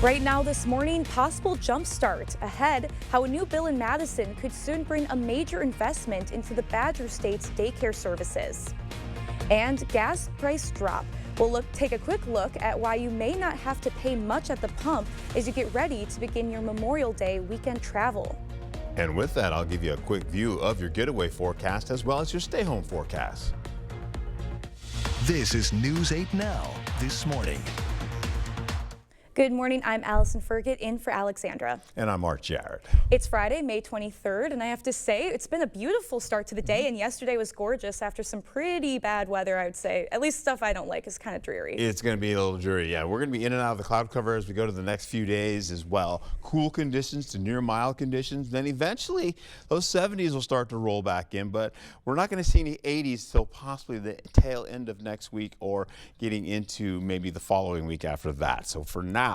Right now this morning, possible jumpstart. Ahead, how a new bill in Madison could soon bring a major investment into the Badger State's daycare services. And gas price drop. We'll take a quick look at why you may not have to pay much at the pump as you get ready to begin your Memorial Day weekend travel. And with that, I'll give you a quick view of your getaway forecast as well as your stay-home forecast. This is News 8 Now this morning. Good morning, I'm Allison Fergit in for Alexandra. And I'm Mark Jarrett. It's Friday, May 23rd, and I have to say it's been a beautiful start to the day, and yesterday was gorgeous after some pretty bad weather, I would say. At least stuff I don't like is kind of dreary. It's going to be a little dreary, yeah. We're going to be in and out of the cloud cover as we go to the next few days as well. Cool conditions to near mild conditions. Then eventually those 70s will start to roll back in, but we're not going to see any 80s till possibly the tail end of next week or getting into maybe the following week after that. So for now,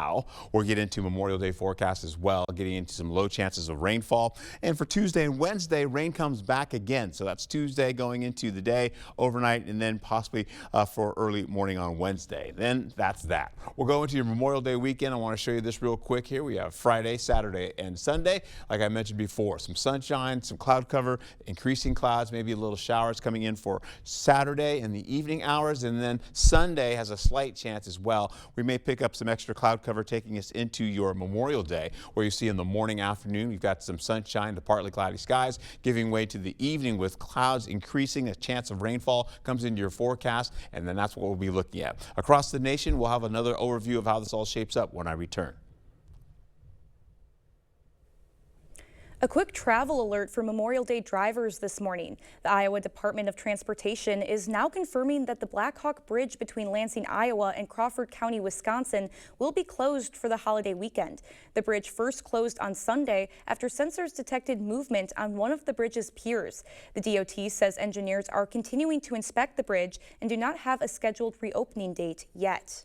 we'll get into Memorial Day forecast as well, getting into some low chances of rainfall. And for Tuesday and Wednesday, rain comes back again. So that's Tuesday going into the day, overnight, and then possibly for early morning on Wednesday. Then that's that. We'll go into your Memorial Day weekend. I want to show you this real quick here. We have Friday, Saturday, and Sunday. Like I mentioned before, some sunshine, some cloud cover, increasing clouds, maybe a little showers coming in for Saturday in the evening hours. And then Sunday has a slight chance as well. We may pick up some extra cloud cover taking us into your Memorial Day, where you see in the morning, afternoon, we've got some sunshine to partly cloudy skies, giving way to the evening with clouds increasing. A chance of rainfall comes into your forecast, and then that's what we'll be looking at. Across the nation, we'll have another overview of how this all shapes up when I return. A quick travel alert for Memorial Day drivers this morning. The Iowa Department of Transportation is now confirming that the Blackhawk Bridge between Lansing, Iowa and Crawford County, Wisconsin will be closed for the holiday weekend. The bridge first closed on Sunday after sensors detected movement on one of the bridge's piers. The DOT says engineers are continuing to inspect the bridge and do not have a scheduled reopening date yet.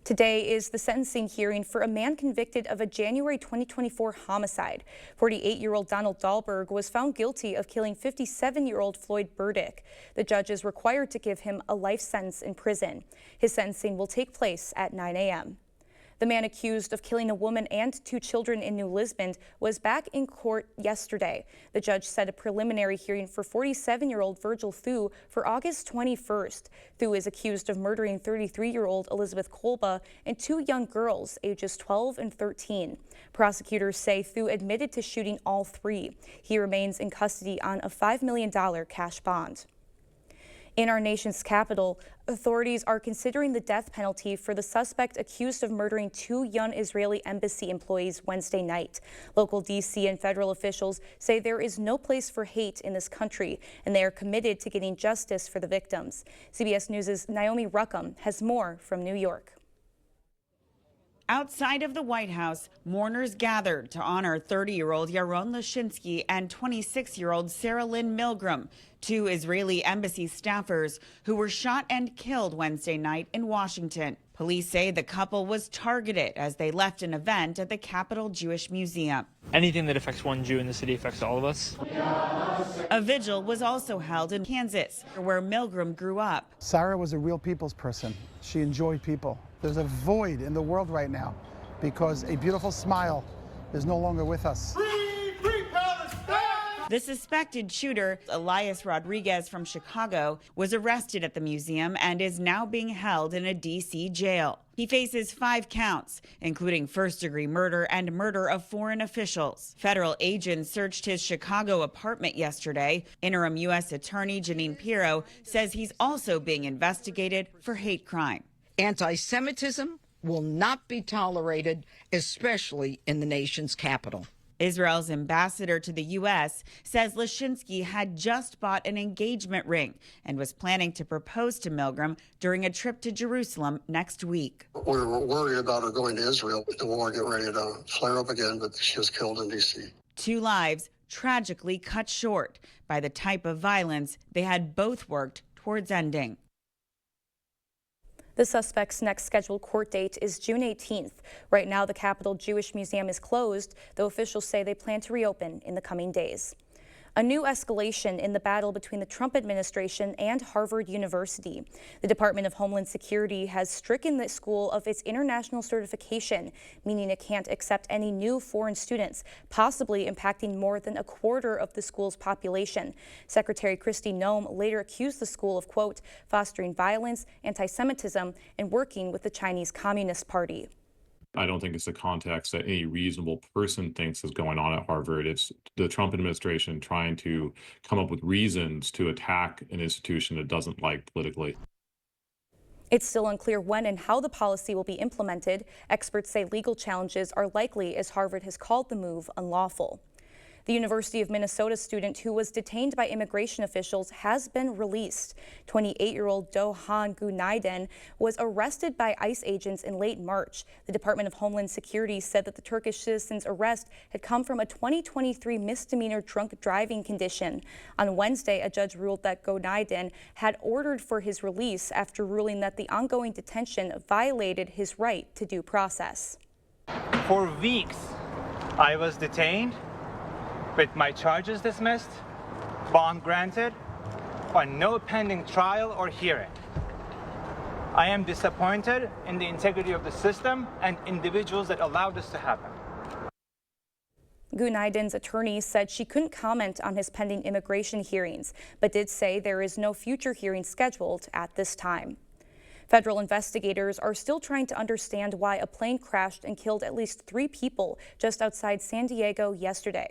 Today is the sentencing hearing for a man convicted of a January 2024 homicide. 48-year-old Donald Dahlberg was found guilty of killing 57-year-old Floyd Burdick. The judge is required to give him a life sentence in prison. His sentencing will take place at 9 a.m. The man accused of killing a woman and 2 children in New Lisbon was back in court yesterday. The judge set a preliminary hearing for 47-year-old Virgil Thu for August 21st. Thu is accused of murdering 33-year-old Elizabeth Kolba and 2 young girls, ages 12 and 13. Prosecutors say Thu admitted to shooting all 3. He remains in custody on a $5 million cash bond. In our nation's capital, authorities are considering the death penalty for the suspect accused of murdering 2 young Israeli embassy employees Wednesday night. Local D.C. and federal officials say there is no place for hate in this country, and they are committed to getting justice for the victims. CBS News' Naomi Ruckham has more from New York. Outside of the White House, mourners gathered to honor 30-year-old Yaron Lashinsky and 26-year-old Sarah Lynn Milgram, 2 Israeli embassy staffers who were shot and killed Wednesday night in Washington. Police say the couple was targeted as they left an event at the Capitol Jewish Museum. Anything that affects one Jew in the city affects all of us. A vigil was also held in Kansas, where Milgram grew up. Sarah was a real people's person. She enjoyed people. There's a void in the world right now because a beautiful smile is no longer with us. The suspected shooter, Elias Rodriguez from Chicago, was arrested at the museum and is now being held in a D.C. jail. He faces 5 counts, including first-degree murder and murder of foreign officials. Federal agents searched his Chicago apartment yesterday. Interim U.S. Attorney Jeanine Pirro says he's also being investigated for hate crime. Anti-Semitism will not be tolerated, especially in the nation's capital. Israel's ambassador to the U.S. says Lashinsky had just bought an engagement ring and was planning to propose to Milgram during a trip to Jerusalem next week. We were worried about her going to Israel. The war getting ready to flare up again, but she was killed in D.C. 2 lives tragically cut short by the type of violence they had both worked towards ending. The suspect's next scheduled court date is June 18th. Right now, the Capitol Jewish Museum is closed, though officials say they plan to reopen in the coming days. A new escalation in the battle between the Trump administration and Harvard University. The Department of Homeland Security has stricken the school of its international certification, meaning it can't accept any new foreign students, possibly impacting more than a quarter of the school's population. Secretary Kristi Noem later accused the school of, quote, fostering violence, anti-Semitism, and working with the Chinese Communist Party. I don't think it's the context that any reasonable person thinks is going on at Harvard. It's the Trump administration trying to come up with reasons to attack an institution it doesn't like politically. It's still unclear when and how the policy will be implemented. Experts say legal challenges are likely, as Harvard has called the move unlawful. The University of Minnesota student who was detained by immigration officials has been released. 28-year-old Doğan Günaydın was arrested by ICE agents in late March. The Department of Homeland Security said that the Turkish citizen's arrest had come from a 2023 misdemeanor drunk driving condition. On Wednesday, a judge ruled that Günaydın had ordered for his release after ruling that the ongoing detention violated his right to due process. For weeks, I was detained, with my charges dismissed, bond granted, on no pending trial or hearing. I am disappointed in the integrity of the system and individuals that allowed this to happen. Günaydın's attorney said she couldn't comment on his pending immigration hearings, but did say there is no future hearing scheduled at this time. Federal investigators are still trying to understand why a plane crashed and killed at least 3 people just outside San Diego yesterday.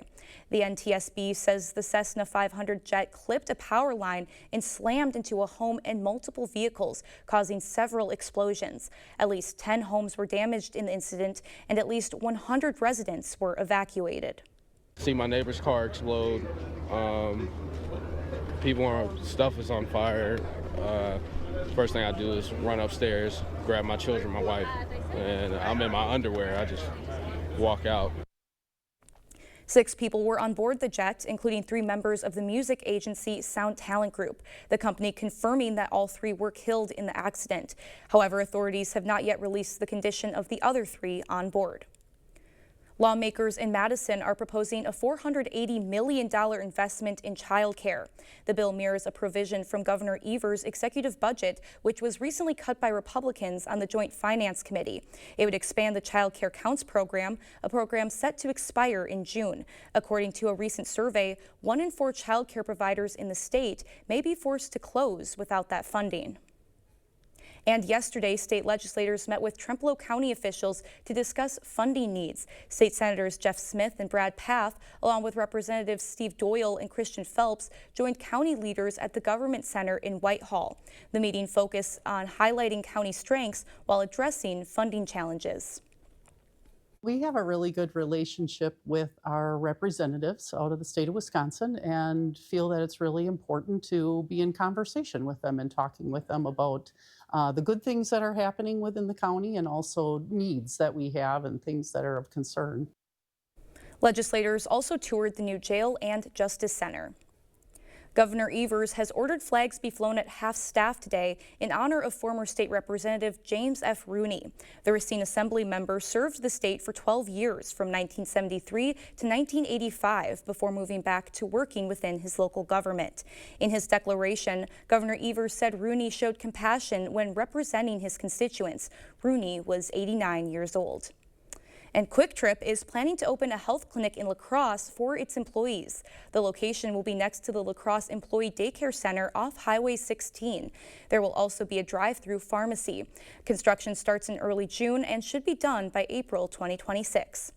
The NTSB says the Cessna 500 jet clipped a power line and slammed into a home and multiple vehicles, causing several explosions. At least 10 homes were damaged in the incident, and at least 100 residents were evacuated. See my neighbor's car explode. Stuff is on fire. First thing I do is run upstairs, grab my children, my wife, and I'm in my underwear. I just walk out. 6 people were on board the jet, including 3 members of the music agency Sound Talent Group, the company confirming that all 3 were killed in the accident. However, authorities have not yet released the condition of the other 3 on board. Lawmakers in Madison are proposing a $480 million investment in childcare. The bill mirrors a provision from Governor Evers' executive budget, which was recently cut by Republicans on the Joint Finance Committee. It would expand the Child Care Counts program, a program set to expire in June. According to a recent survey, 1 in 4 child care providers in the state may be forced to close without that funding. And yesterday, state legislators met with Trempealeau County officials to discuss funding needs. State Senators Jeff Smith and Brad Pfaff, along with Representatives Steve Doyle and Christian Phelps, joined county leaders at the Government Center in Whitehall. The meeting focused on highlighting county strengths while addressing funding challenges. We have a really good relationship with our representatives out of the state of Wisconsin and feel that it's really important to be in conversation with them and talking with them about the good things that are happening within the county and also needs that we have and things that are of concern. Legislators also toured the new jail and justice center. Governor Evers has ordered flags be flown at half-staff today in honor of former state representative James F. Rooney. The Racine Assembly member served the state for 12 years from 1973 to 1985 before moving back to working within his local government. In his declaration, Governor Evers said Rooney showed compassion when representing his constituents. Rooney was 89 years old. And Quick Trip is planning to open a health clinic in La Crosse for its employees. The location will be next to the La Crosse Employee Daycare Center off Highway 16. There will also be a drive-through pharmacy. Construction starts in early June and should be done by April 2026.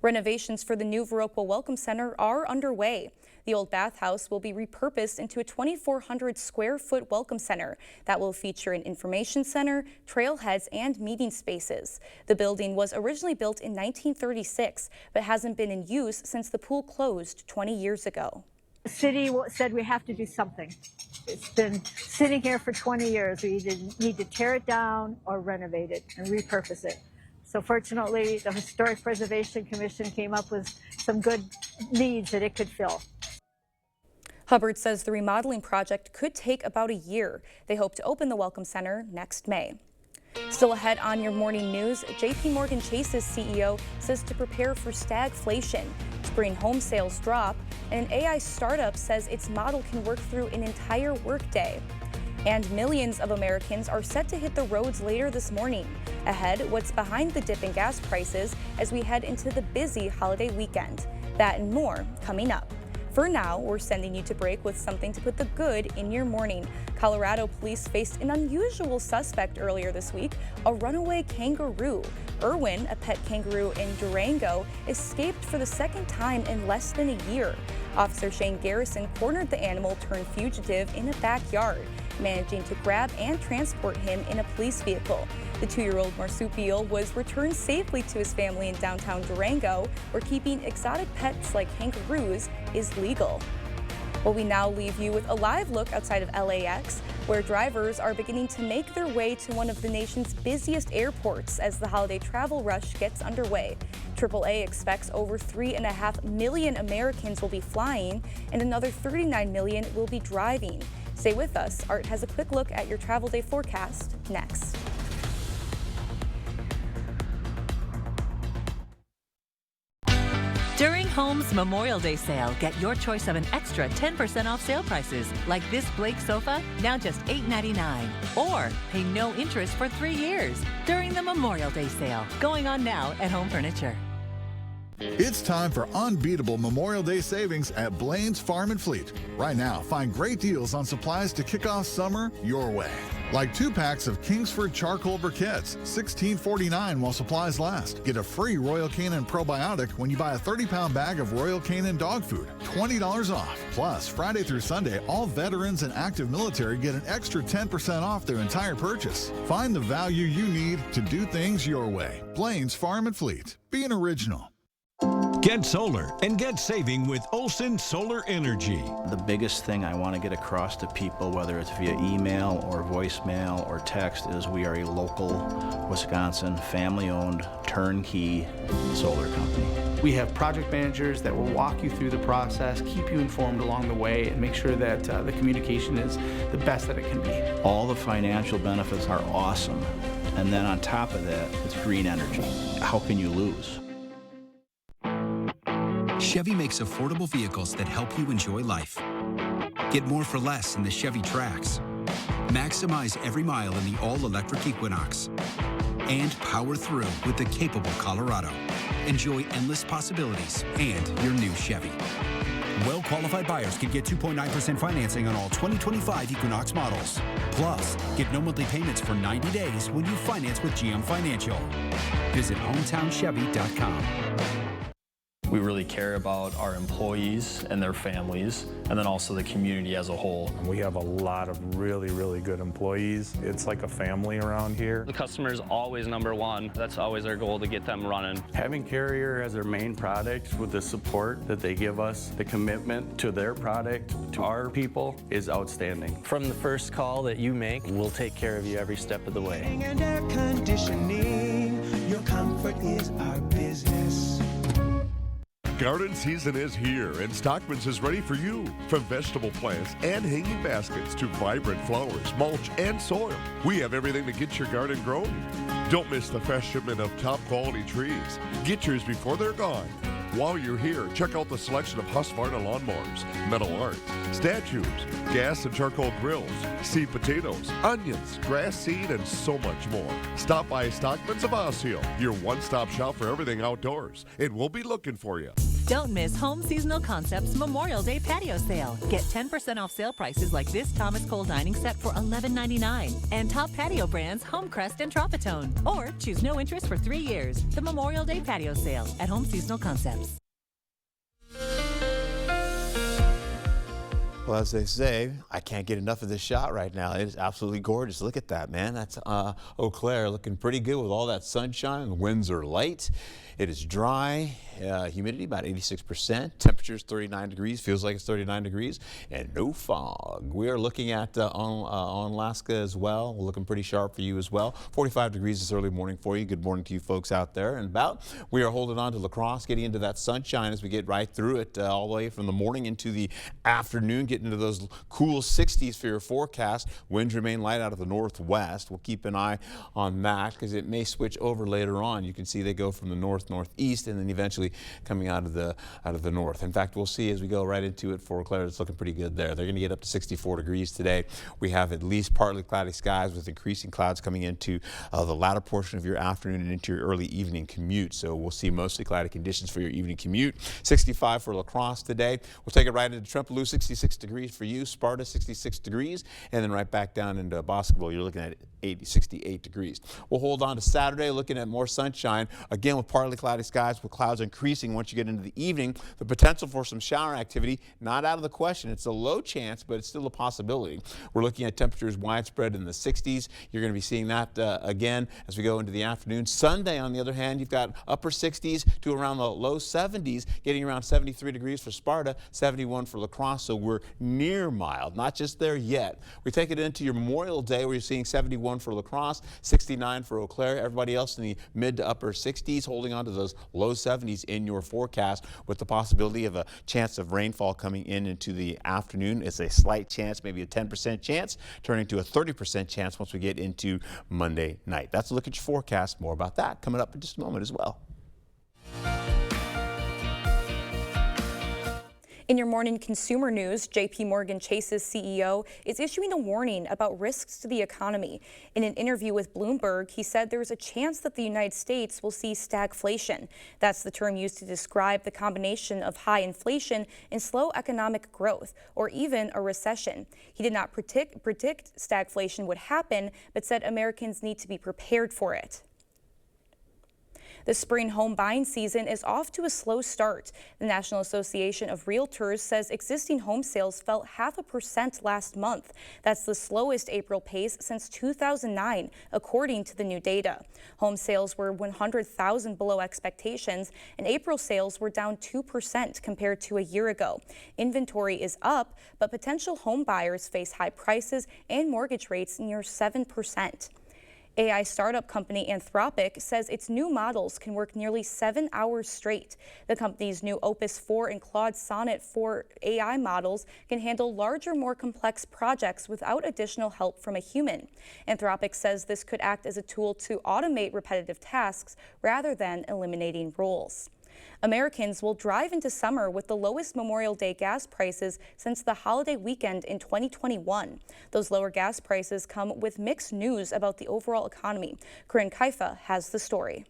Renovations for the new Viroqua Welcome Center are underway. The old bathhouse will be repurposed into a 2,400 square foot welcome center that will feature an information center, trailheads, and meeting spaces. The building was originally built in 1936, but hasn't been in use since the pool closed 20 years ago. The city said we have to do something. It's been sitting here for 20 years. We either need to tear it down or renovate it and repurpose it. So fortunately, the Historic Preservation Commission came up with some good needs that it could fill. Hubbard says the remodeling project could take about a year. They hope to open the Welcome Center next May. Still ahead on your morning news, JP Morgan Chase's CEO says to prepare for stagflation. Spring home sales drop, and an AI startup says its model can work through an entire workday. And millions of Americans are set to hit the roads later this morning. Ahead, what's behind the dip in gas prices as we head into the busy holiday weekend. That and more coming up. For now, we're sending you to break with something to put the good in your morning. Colorado police faced an unusual suspect earlier this week, a runaway kangaroo. Irwin, a pet kangaroo in Durango, escaped for the second time in less than a year. Officer Shane Garrison cornered the animal turned fugitive in a backyard, managing to grab and transport him in a police vehicle. The 2-year-old marsupial was returned safely to his family in downtown Durango, where keeping exotic pets like kangaroos is legal. Well, we now leave you with a live look outside of LAX, where drivers are beginning to make their way to one of the nation's busiest airports as the holiday travel rush gets underway. AAA expects over 3.5 million Americans will be flying and another 39 million will be driving. Stay with us. Art has a quick look at your travel day forecast next. During Home's Memorial Day sale, get your choice of an extra 10% off sale prices, like this Blake sofa, now just $8.99. Or pay no interest for 3 years during the Memorial Day sale, going on now at Home Furniture. It's time for unbeatable Memorial Day savings at Blaine's Farm and Fleet. Right now, find great deals on supplies to kick off summer your way. Like 2 packs of Kingsford charcoal briquettes, $16.49 while supplies last. Get a free Royal Canin probiotic when you buy a 30-pound bag of Royal Canin dog food, $20 off. Plus, Friday through Sunday, all veterans and active military get an extra 10% off their entire purchase. Find the value you need to do things your way. Blaine's Farm and Fleet. Be an original. Get solar and get saving with Olson Solar Energy. The biggest thing I want to get across to people, whether it's via email or voicemail or text, is we are a local Wisconsin, family-owned, turnkey solar company. We have project managers that will walk you through the process, keep you informed along the way, and make sure that the communication is the best that it can be. All the financial benefits are awesome. And then on top of that, it's green energy. How can you lose? Chevy makes affordable vehicles that help you enjoy life. Get more for less in the Chevy Trax. Maximize every mile in the all-electric Equinox. And power through with the capable Colorado. Enjoy endless possibilities and your new Chevy. Well-qualified buyers can get 2.9% financing on all 2025 Equinox models. Plus, get no monthly payments for 90 days when you finance with GM Financial. Visit HometownChevy.com. We really care about our employees and their families, and then also the community as a whole. We have a lot of really, really good employees. It's like a family around here. The customer is always number one. That's always our goal, to get them running. Having Carrier as their main product with the support that they give us, the commitment to their product, to our people, is outstanding. From the first call that you make, we'll take care of you every step of the way. And air conditioning, your comfort is our business. Garden season is here, and Stockman's is ready for you. From vegetable plants and hanging baskets to vibrant flowers, mulch, and soil, we have everything to get your garden growing. Don't miss the fresh shipment of top quality trees. Get yours before they're gone. While you're here, check out the selection of Husqvarna lawnmowers, metal art, statues, gas and charcoal grills, seed potatoes, onions, grass seed, and so much more. Stop by Stockman's of Osceola, your one-stop shop for everything outdoors, and we'll be looking for you. Don't miss Home Seasonal Concepts Memorial Day patio sale. Get 10% off sale prices like this Thomas Cole dining set for $11.99 and top patio brands Homecrest and Tropitone. Or choose no interest for 3 years. The Memorial Day patio sale at Home Seasonal Concepts. Well, as they say, I can't get enough of this shot right now. It is absolutely gorgeous. Look at that, man. That's Eau Claire looking pretty good with all that sunshine. The winds are light. It is dry. Humidity about 86%. Temperatures 39 degrees. Feels like it's 39 degrees. And no fog. We are looking at on Alaska as well. We're looking pretty sharp for you as well. 45 degrees this early morning for you. Good morning to you folks out there and about. We are holding on to La Crosse, getting into that sunshine as we get right through it all the way from the morning into the afternoon. Getting get into those cool 60s for your forecast. Winds remain light out of the northwest. We'll keep an eye on that because it may switch over later on. You can see they go from the northeast and then eventually coming out of the north. In fact, we'll see as we go right into it. Fort Claire, it's looking pretty good there. They're going to get up to 64 degrees today. We have at least partly cloudy skies with increasing clouds coming into the latter portion of your afternoon and into your early evening commute. So we'll see mostly cloudy conditions for your evening commute. 65 for La Crosse today. We'll take it right into Trempealeau, 66 degrees for you. Sparta, 66 degrees. And then right back down into Boscobel, you're looking at 68 degrees. We'll hold on to Saturday, looking at more sunshine. Again, with partly cloudy skies, with clouds increasing once you get into the evening. The potential for some shower activity, not out of the question. It's a low chance, but it's still a possibility. We're looking at temperatures widespread in the 60s. You're going to be seeing that again as we go into the afternoon. Sunday, on the other hand, you've got upper 60s to around the low 70s, getting around 73 degrees for Sparta, 71 for La Crosse. So we're near mild, not just there yet. We take it into your Memorial Day where you're seeing 71 for La Crosse, 69 for Eau Claire. Everybody else in the mid to upper 60s, holding on to those low 70s in your forecast with the possibility of a chance of rainfall coming into the afternoon. It's a slight chance, maybe a 10% chance, turning to a 30% chance once we get into Monday night. That's a look at your forecast. More about that coming up in just a moment as well. In your morning consumer news, JP Morgan Chase's CEO is issuing a warning about risks to the economy. In an interview with Bloomberg, he said there's a chance that the United States will see stagflation. That's the term used to describe the combination of high inflation and slow economic growth, or even a recession. He did not predict stagflation would happen, but said Americans need to be prepared for it. The spring home buying season is off to a slow start. The National Association of Realtors says existing home sales fell 0.5% last month. That's the slowest April pace since 2009, according to the new data. Home sales were 100,000 below expectations, and April sales were down 2% compared to a year ago. Inventory is up, but potential home buyers face high prices and mortgage rates near 7%. AI startup company Anthropic says its new models can work nearly 7 hours straight. The company's new Opus 4 and Claude Sonnet 4 AI models can handle larger, more complex projects without additional help from a human. Anthropic says this could act as a tool to automate repetitive tasks rather than eliminating roles. Americans will drive into summer with the lowest Memorial Day gas prices since the holiday weekend in 2021. Those lower gas prices come with mixed news about the overall economy. Corinne Kaifa has the story.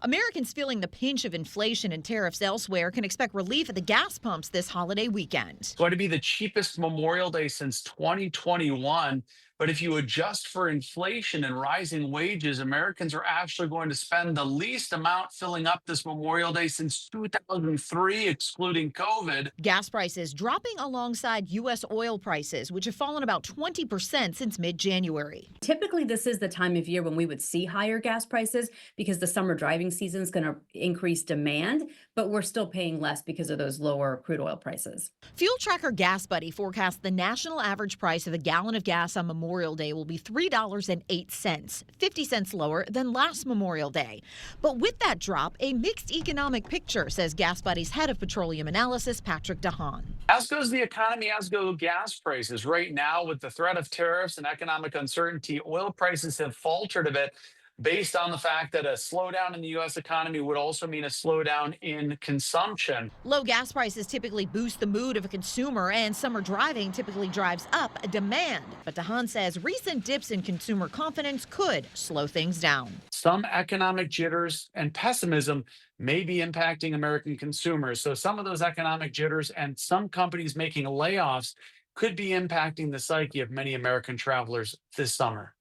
Americans feeling the pinch of inflation and tariffs elsewhere can expect relief at the gas pumps this holiday weekend. It's going to be the cheapest Memorial Day since 2021. But if you adjust for inflation and rising wages, Americans are actually going to spend the least amount filling up this Memorial Day since 2003, excluding COVID. Gas prices dropping alongside U.S. oil prices, which have fallen about 20% since mid-January. Typically, this is the time of year when we would see higher gas prices because the summer driving season is going to increase demand, but we're still paying less because of those lower crude oil prices. Fuel tracker Gas Buddy forecasts the national average price of a gallon of gas on Memorial Day will be $3.08, 50 cents lower than last Memorial Day. But with that drop, a mixed economic picture, says Gas Buddy's head of petroleum analysis, Patrick DeHaan. As goes the economy, as go gas prices. Right now, with the threat of tariffs and economic uncertainty, oil prices have faltered a bit, based on the fact that a slowdown in the U.S. economy would also mean a slowdown in consumption. Low gas prices typically boost the mood of a consumer, and summer driving typically drives up demand. But DeHaan says recent dips in consumer confidence could slow things down. Some economic jitters and pessimism may be impacting American consumers. So some of those economic jitters and some companies making layoffs could be impacting the psyche of many American travelers this summer.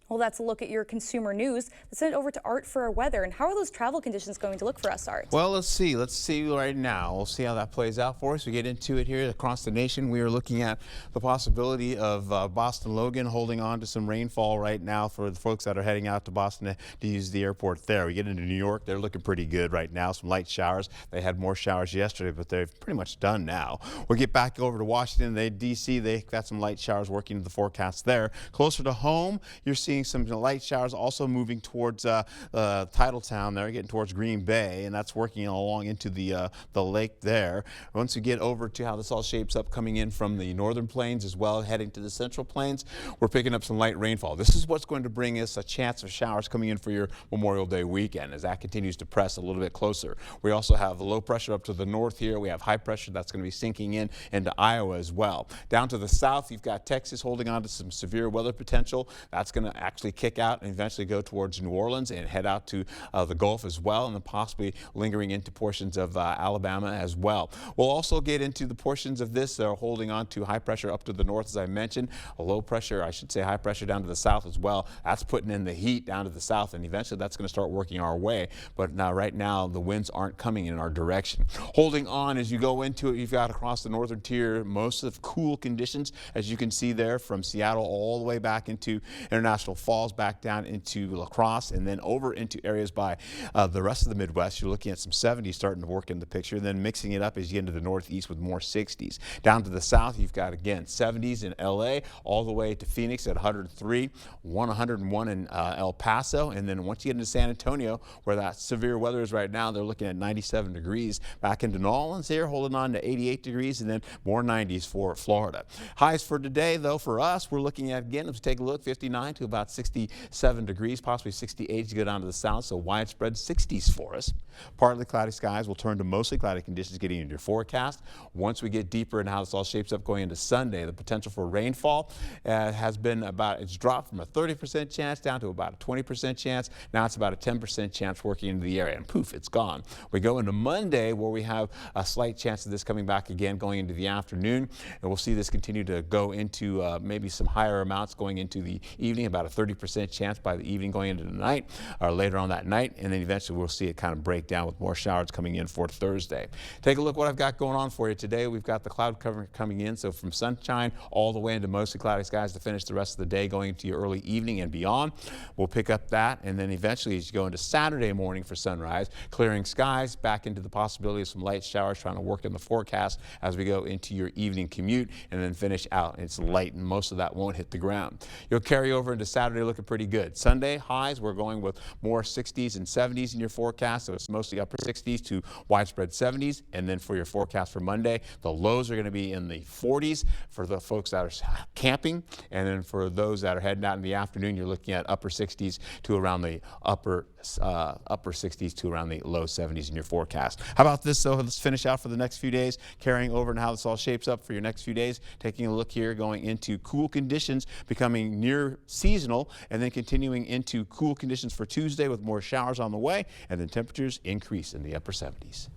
Well, that's a look at your consumer news. Let's send it over to Art for our weather. And how are those travel conditions going to look for us, Art? Well, let's see. Let's see right now. We'll see how that plays out for us. We get into it here across the nation. We are looking at the possibility of Boston Logan holding on to some rainfall right now for the folks that are heading out to Boston to use the airport there. We get into New York. They're looking pretty good right now. Some light showers. They had more showers yesterday, but they're pretty much done now. We'll get back over to Washington. D.C. They got some light showers working into the forecast there. Closer to home, you're seeing seeing some light showers also moving towards Titletown there, getting towards Green Bay, and that's working along into the lake there. Once we get over to how this all shapes up coming in from the northern plains as well, heading to the central plains, we're picking up some light rainfall. This is what's going to bring us a chance of showers coming in for your Memorial Day weekend as that continues to press a little bit closer. We also have low pressure up to the north here. We have high pressure that's going to be sinking in into Iowa as well. Down to the south, you've got Texas holding on to some severe weather potential. That's going to actually kick out and eventually go towards New Orleans and head out to the Gulf as well, and then possibly lingering into portions of Alabama as well. We'll also get into the portions of this that are holding on to high pressure up to the north, as I mentioned, a low pressure, I should say high pressure down to the south as well. That's putting in the heat down to the south, and eventually that's going to start working our way. But now, right now, the winds aren't coming in our direction. Holding on as you go into it, you've got across the northern tier most of cool conditions, as you can see there, from Seattle all the way back into International Falls, back down into La Crosse, and then over into areas by the rest of the Midwest. You're looking at some 70s starting to work in the picture, then mixing it up as you get into the northeast with more 60s. Down to the south, you've got, again, 70s in LA, all the way to Phoenix at 103, 101 in El Paso, and then once you get into San Antonio, where that severe weather is right now, they're looking at 97 degrees. Back into New Orleans here, holding on to 88 degrees, and then more 90s for Florida. Highs for today, though, for us, we're looking at, again, let's take a look, 59 to about 67 degrees, possibly 68 as you go down to the south, so widespread 60s for us. Partly cloudy skies will turn to mostly cloudy conditions getting into your forecast. Once we get deeper into how this all shapes up going into Sunday, the potential for rainfall has been it's dropped from a 30% chance down to about a 20% chance. Now it's about a 10% chance working into the area, and poof, it's gone. We go into Monday, where we have a slight chance of this coming back again going into the afternoon, and we'll see this continue to go into maybe some higher amounts going into the evening, about a 30% chance by the evening going into the night, or later on that night, and then eventually we'll see it kind of break down with more showers coming in for Thursday. Take a look what I've got going on for you today. We've got the cloud cover coming in, so from sunshine all the way into mostly cloudy skies to finish the rest of the day going into your early evening and beyond. We'll pick up that, and then eventually as you go into Saturday morning for sunrise, clearing skies, back into the possibility of some light showers trying to work in the forecast as we go into your evening commute, and then finish out. It's light, and most of that won't hit the ground. You'll carry over into Saturday looking pretty good. Sunday highs, we're going with more 60s and 70s in your forecast, so it's mostly upper 60s to widespread 70s. And then for your forecast for Monday, the lows are going to be in the 40s for the folks that are camping, and then for those that are heading out in the afternoon, you're looking at upper 60s to around the upper 60s to around the low 70s in your forecast. How about this, though? Let's finish out for the next few days, carrying over and how this all shapes up for your next few days. Taking a look here, going into cool conditions, becoming near seasonal, and then continuing into cool conditions for Tuesday with more showers on the way, and then temperatures increase in the upper 70s.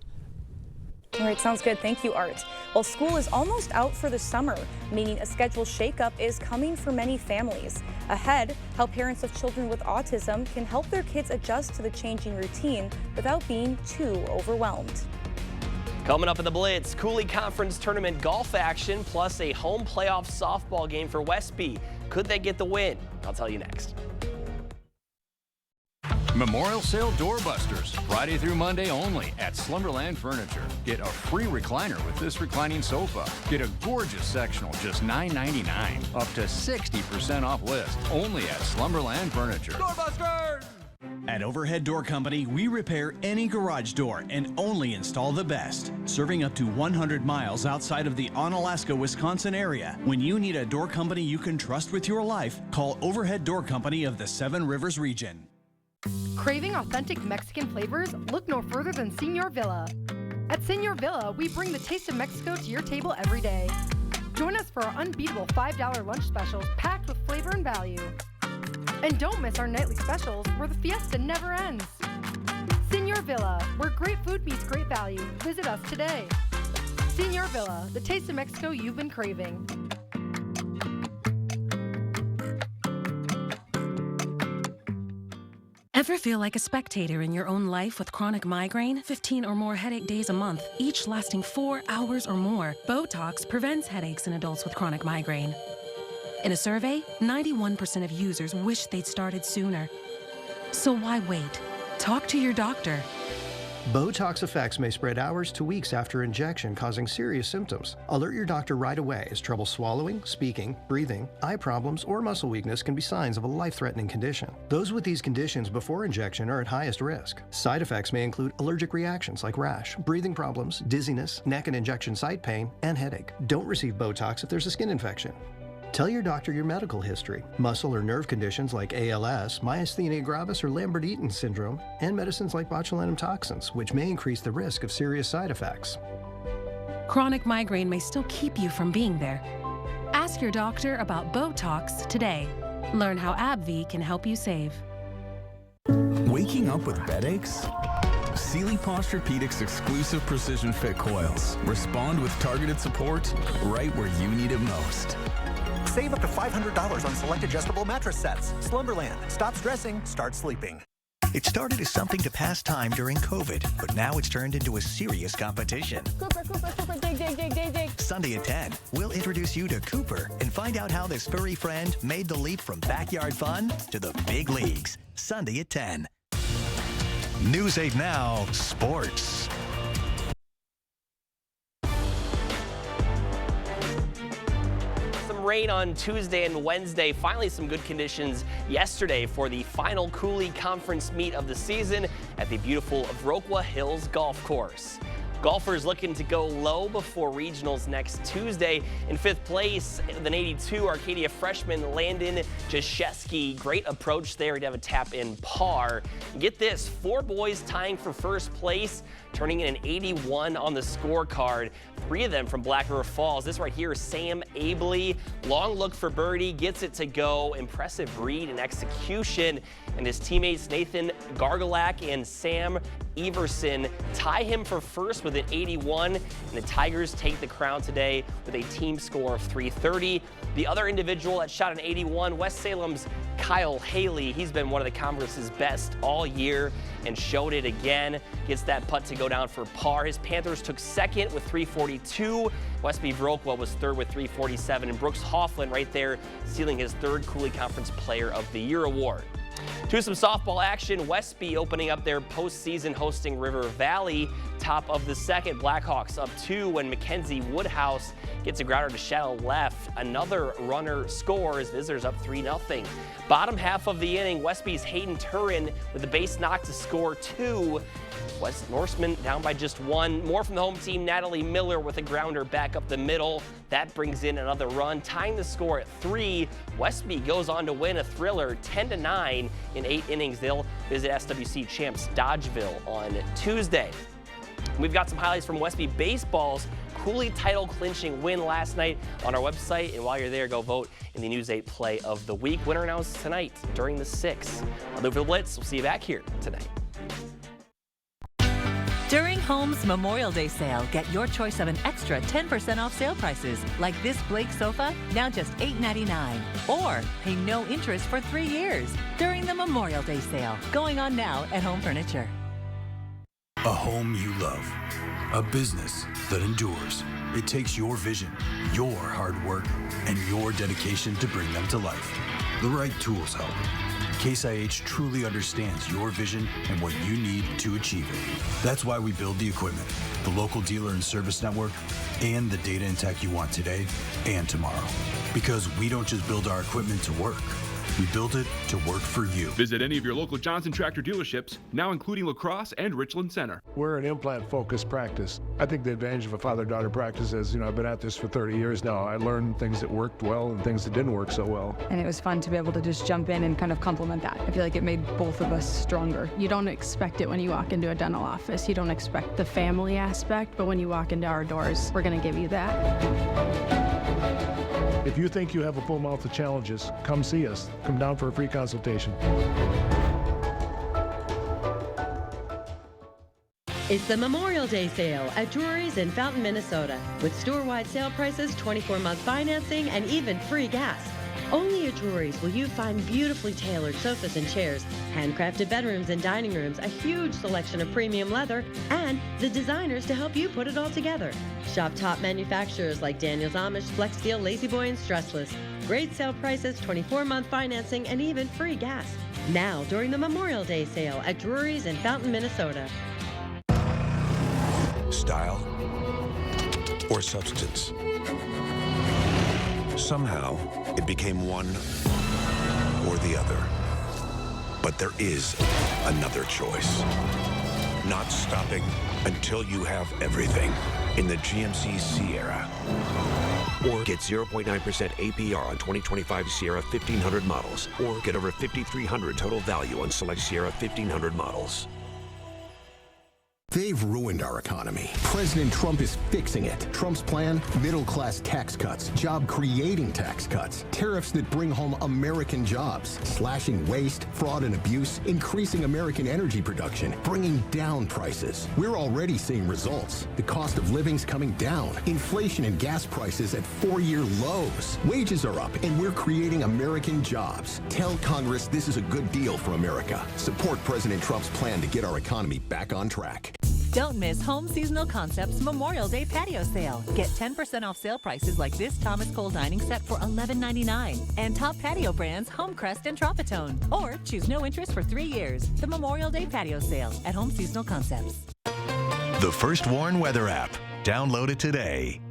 All right, sounds good. Thank you, Art. Well, school is almost out for the summer, meaning a schedule shakeup is coming for many families. Ahead, how parents of children with autism can help their kids adjust to the changing routine without being too overwhelmed. Coming up in the Blitz, Cooley Conference Tournament golf action, plus a home playoff softball game for Westby. Could they get the win? I'll tell you next. Memorial Sale Doorbusters, Friday through Monday only at Slumberland Furniture. Get a free recliner with this reclining sofa. Get a gorgeous sectional, just $9.99. Up to 60% off list, only at Slumberland Furniture. Doorbusters! At Overhead Door Company, we repair any garage door and only install the best. Serving up to 100 miles outside of the Onalaska, Wisconsin area. When you need a door company you can trust with your life, call Overhead Door Company of the Seven Rivers region. Craving authentic Mexican flavors? Look no further than Señor Villa. At Señor Villa, we bring the taste of Mexico to your table every day. Join us for our unbeatable $5 lunch specials packed with flavor and value. And don't miss our nightly specials where the fiesta never ends. Señor Villa, where great food meets great value. Visit us today. Señor Villa, the taste of Mexico you've been craving. Ever feel like a spectator in your own life with chronic migraine? 15 or more headache days a month, each lasting 4 hours or more. Botox prevents headaches in adults with chronic migraine. In a survey, 91% of users wish they'd started sooner. So why wait? Talk to your doctor. Botox effects may spread hours to weeks after injection, causing serious symptoms. Alert your doctor right away, as trouble swallowing, speaking, breathing, eye problems, or muscle weakness can be signs of a life-threatening condition. Those with these conditions before injection are at highest risk. Side effects may include allergic reactions like rash, breathing problems, dizziness, neck and injection site pain, and headache. Don't receive Botox if there's a skin infection. Tell your doctor your medical history, muscle or nerve conditions like ALS, myasthenia gravis, or Lambert-Eaton syndrome, and medicines like botulinum toxins, which may increase the risk of serious side effects. Chronic migraine may still keep you from being there. Ask your doctor about Botox today. Learn how AbbVie can help you save. Waking up with bed aches? Sealy Posturepedics exclusive precision fit coils respond with targeted support right where you need it most. Save up to $500 on select adjustable mattress sets. Slumberland. Stop stressing, start sleeping. It started as something to pass time during COVID, but now it's turned into a serious competition. Cooper, dig, dig, dig, dig, dig. Sunday at 10, we'll introduce you to Cooper and find out how this furry friend made the leap from backyard fun to the big leagues. Sunday at 10. News 8 Now, Sports. Rain on Tuesday and Wednesday. Finally, some good conditions yesterday for the final Cooley Conference meet of the season at the beautiful Viroqua Hills Golf Course. Golfers looking to go low before regionals next Tuesday. In 5th place, the 82 Arcadia freshman Landon Jaszewski. Great approach there to have a tap in par. Get this, 4 boys tying for 1st place, turning in an 81 on the scorecard. 3 of them from Black River Falls. This right here is Sam Abley. Long look for birdie, gets it to go. Impressive read and execution. And his teammates Nathan Gargalak and Sam Everson tie him for 1st with an 81, and the Tigers take the crown today with a team score of 330. The other individual that shot an 81, West Salem's Kyle Haley. He's been one of the conference's best all year and showed it again. Gets that putt to go down for par. His Panthers took 2nd with 342. Westby Viroqua was 3rd with 347, and Brooks Hofflin right there stealing his 3rd Cooley Conference Player of the Year award. To some softball action, Westby opening up their postseason hosting River Valley. Top of the 2nd, Blackhawks up 2 when Mackenzie Woodhouse gets a grounder to shallow left. Another runner scores. Visitors up 3-0. Bottom half of the inning, Westby's Hayden Turin with a base knock to score 2. West Norseman down by just 1. More from the home team, Natalie Miller with a grounder back up the middle. That brings in another run, tying the score at 3. Westby goes on to win a thriller 10-9 in 8 innings. They'll visit SWC champs Dodgeville on Tuesday. We've got some highlights from Westby baseball's Cooley title clinching win last night on our website. And while you're there, go vote in the News 8 Play of the Week. Winner announced tonight during the 6th. I'll do it for the Blitz. We'll see you back here tonight. During Home's Memorial Day sale, get your choice of an extra 10% off sale prices, like this Blake sofa, now just $8.99. Or pay no interest for 3 years during the Memorial Day sale, going on now at Home Furniture. A home you love. A business that endures. It takes your vision, your hard work, and your dedication to bring them to life. The right tools help. Case IH truly understands your vision and what you need to achieve it. That's why we build the equipment, the local dealer and service network, and the data and tech you want today and tomorrow. Because we don't just build our equipment to work. We build it to work for you. Visit any of your local Johnson Tractor dealerships, now including La Crosse and Richland Center. We're an implant-focused practice. I think the advantage of a father-daughter practice is, I've been at this for 30 years now. I learned things that worked well and things that didn't work so well. And it was fun to be able to just jump in and kind of complement that. I feel like it made both of us stronger. You don't expect it when you walk into a dental office. You don't expect the family aspect, but when you walk into our doors, we're going to give you that. If you think you have a full mouth of challenges, come see us. Come down for a free consultation. It's the Memorial Day sale at Drury's in Fountain, Minnesota, with store-wide sale prices, 24-month financing, and even free gas. Only at Drury's will you find beautifully tailored sofas and chairs, handcrafted bedrooms and dining rooms, a huge selection of premium leather, and the designers to help you put it all together. Shop top manufacturers like Daniels Amish, Flex Steel, Lazy Boy, and Stressless. Great sale prices, 24-month financing, and even free gas. Now, during the Memorial Day sale at Drury's in Fountain, Minnesota. style or substance. Somehow, it became one or the other. But there is another choice. Not stopping until you have everything in the GMC Sierra. Or get 0.9% APR on 2025 Sierra 1500 models. Or get over $5,300 total value on select Sierra 1500 models. They've ruined our economy. President Trump is fixing it. Trump's plan? Middle-class tax cuts, job-creating tax cuts, tariffs that bring home American jobs, slashing waste, fraud, and abuse, increasing American energy production, bringing down prices. We're already seeing results. The cost of living's coming down. Inflation and gas prices at 4-year lows. Wages are up, and we're creating American jobs. Tell Congress this is a good deal for America. Support President Trump's plan to get our economy back on track. Don't miss Home Seasonal Concepts Memorial Day patio sale. Get 10% off sale prices like this Thomas Cole dining set for $11.99 and top patio brands Homecrest and Tropitone. Or choose no interest for 3 years. The Memorial Day patio sale at Home Seasonal Concepts. The First Warn Weather app. Download it today.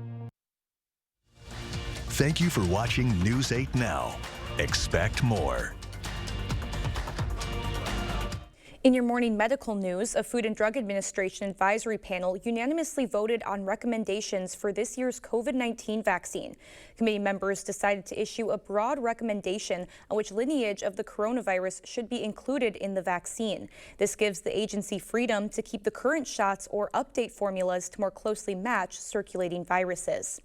Thank you for watching News 8 Now. Expect more. In your morning medical news, a Food and Drug Administration advisory panel unanimously voted on recommendations for this year's COVID-19 vaccine. Committee members decided to issue a broad recommendation on which lineage of the coronavirus should be included in the vaccine. This gives the agency freedom to keep the current shots or update formulas to more closely match circulating viruses.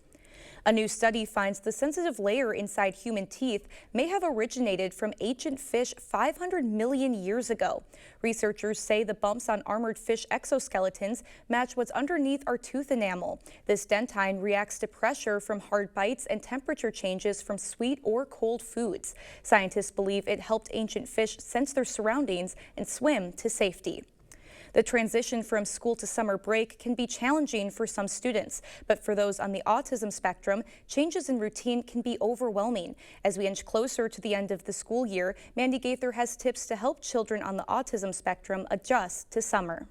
A new study finds the sensitive layer inside human teeth may have originated from ancient fish 500 million years ago. Researchers say the bumps on armored fish exoskeletons match what's underneath our tooth enamel. This dentine reacts to pressure from hard bites and temperature changes from sweet or cold foods. Scientists believe it helped ancient fish sense their surroundings and swim to safety. The transition from school to summer break can be challenging for some students, but for those on the autism spectrum, changes in routine can be overwhelming. As we inch closer to the end of the school year, Mandy Gaither has tips to help children on the autism spectrum adjust to summer.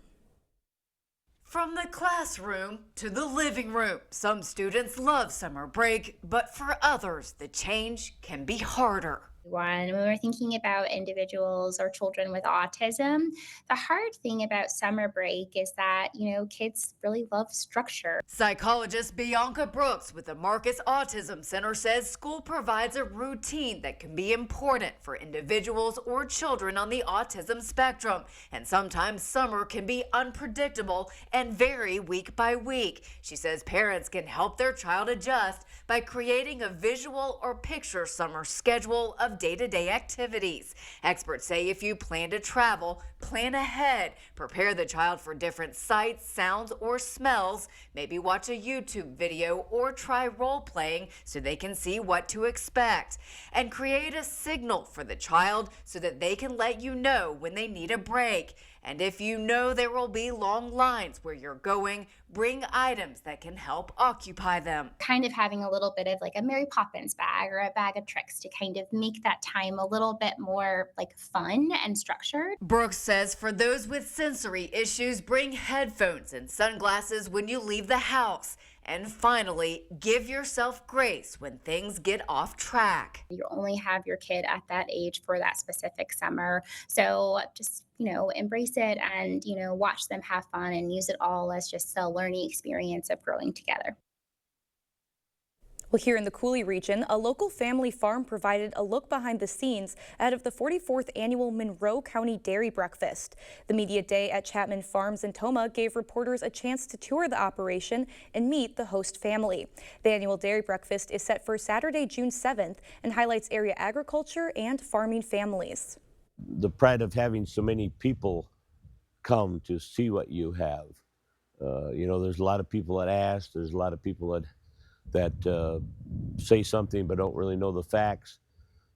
From the classroom to the living room, some students love summer break, but for others, the change can be harder. When we're thinking about individuals or children with autism, the hard thing about summer break is that, kids really love structure. Psychologist Bianca Brooks with the Marcus Autism Center says school provides a routine that can be important for individuals or children on the autism spectrum. And sometimes summer can be unpredictable and vary week by week. She says parents can help their child adjust by creating a visual or picture summer schedule of day-to-day activities. Experts say if you plan to travel, plan ahead. Prepare the child for different sights, sounds, or smells. Maybe watch a YouTube video or try role-playing so they can see what to expect. And create a signal for the child so that they can let you know when they need a break. And if you know there will be long lines where you're going, bring items that can help occupy them. Kind of having a little bit of like a Mary Poppins bag or a bag of tricks to kind of make that time a little bit more like fun and structured. Brooks says for those with sensory issues, bring headphones and sunglasses when you leave the house. And finally, give yourself grace when things get off track. You only have your kid at that age for that specific summer. So just, embrace it and, watch them have fun and use it all as just a learning experience of growing together. Well, here in the Cooley region, a local family farm provided a look behind the scenes out of the 44th annual Monroe County Dairy Breakfast. The media day at Chapman Farms in Tomah gave reporters a chance to tour the operation and meet the host family. The annual Dairy Breakfast is set for Saturday, June 7th and highlights area agriculture and farming families. The pride of having so many people come to see what you have. There's a lot of people that ask, there's a lot of people that say something but don't really know the facts.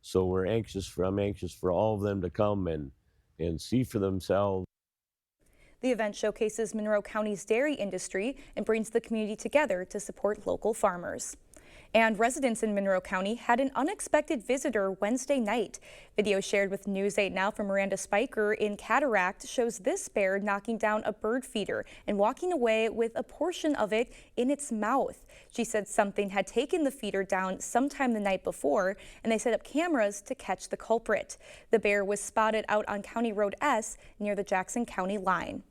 So I'm anxious for all of them to come and see for themselves. The event showcases Monroe County's dairy industry and brings the community together to support local farmers. And residents in Monroe County had an unexpected visitor Wednesday night. Video shared with News 8 Now from Miranda Spiker in Cataract shows this bear knocking down a bird feeder and walking away with a portion of it in its mouth. She said something had taken the feeder down sometime the night before, and they set up cameras to catch the culprit. The bear was spotted out on County Road S near the Jackson County line.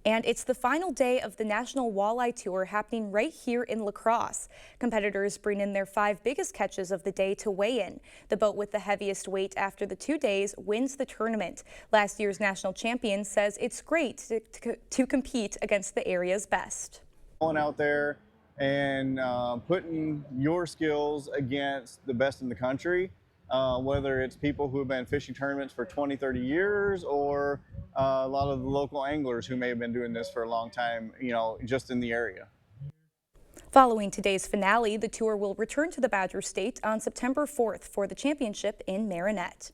And it's the final day of the National Walleye Tour happening right here in La Crosse. Competitors bring in their 5 biggest catches of the day to weigh in. The boat with the heaviest weight after the 2 days wins the tournament. Last year's national champion says it's great to compete against the area's best. Going out there and putting your skills against the best in the country, whether it's people who have been fishing tournaments for 20, 30 years or a lot of the local anglers who may have been doing this for a long time, just in the area. Following today's finale, the tour will return to the Badger State on September 4th for the championship in Marinette.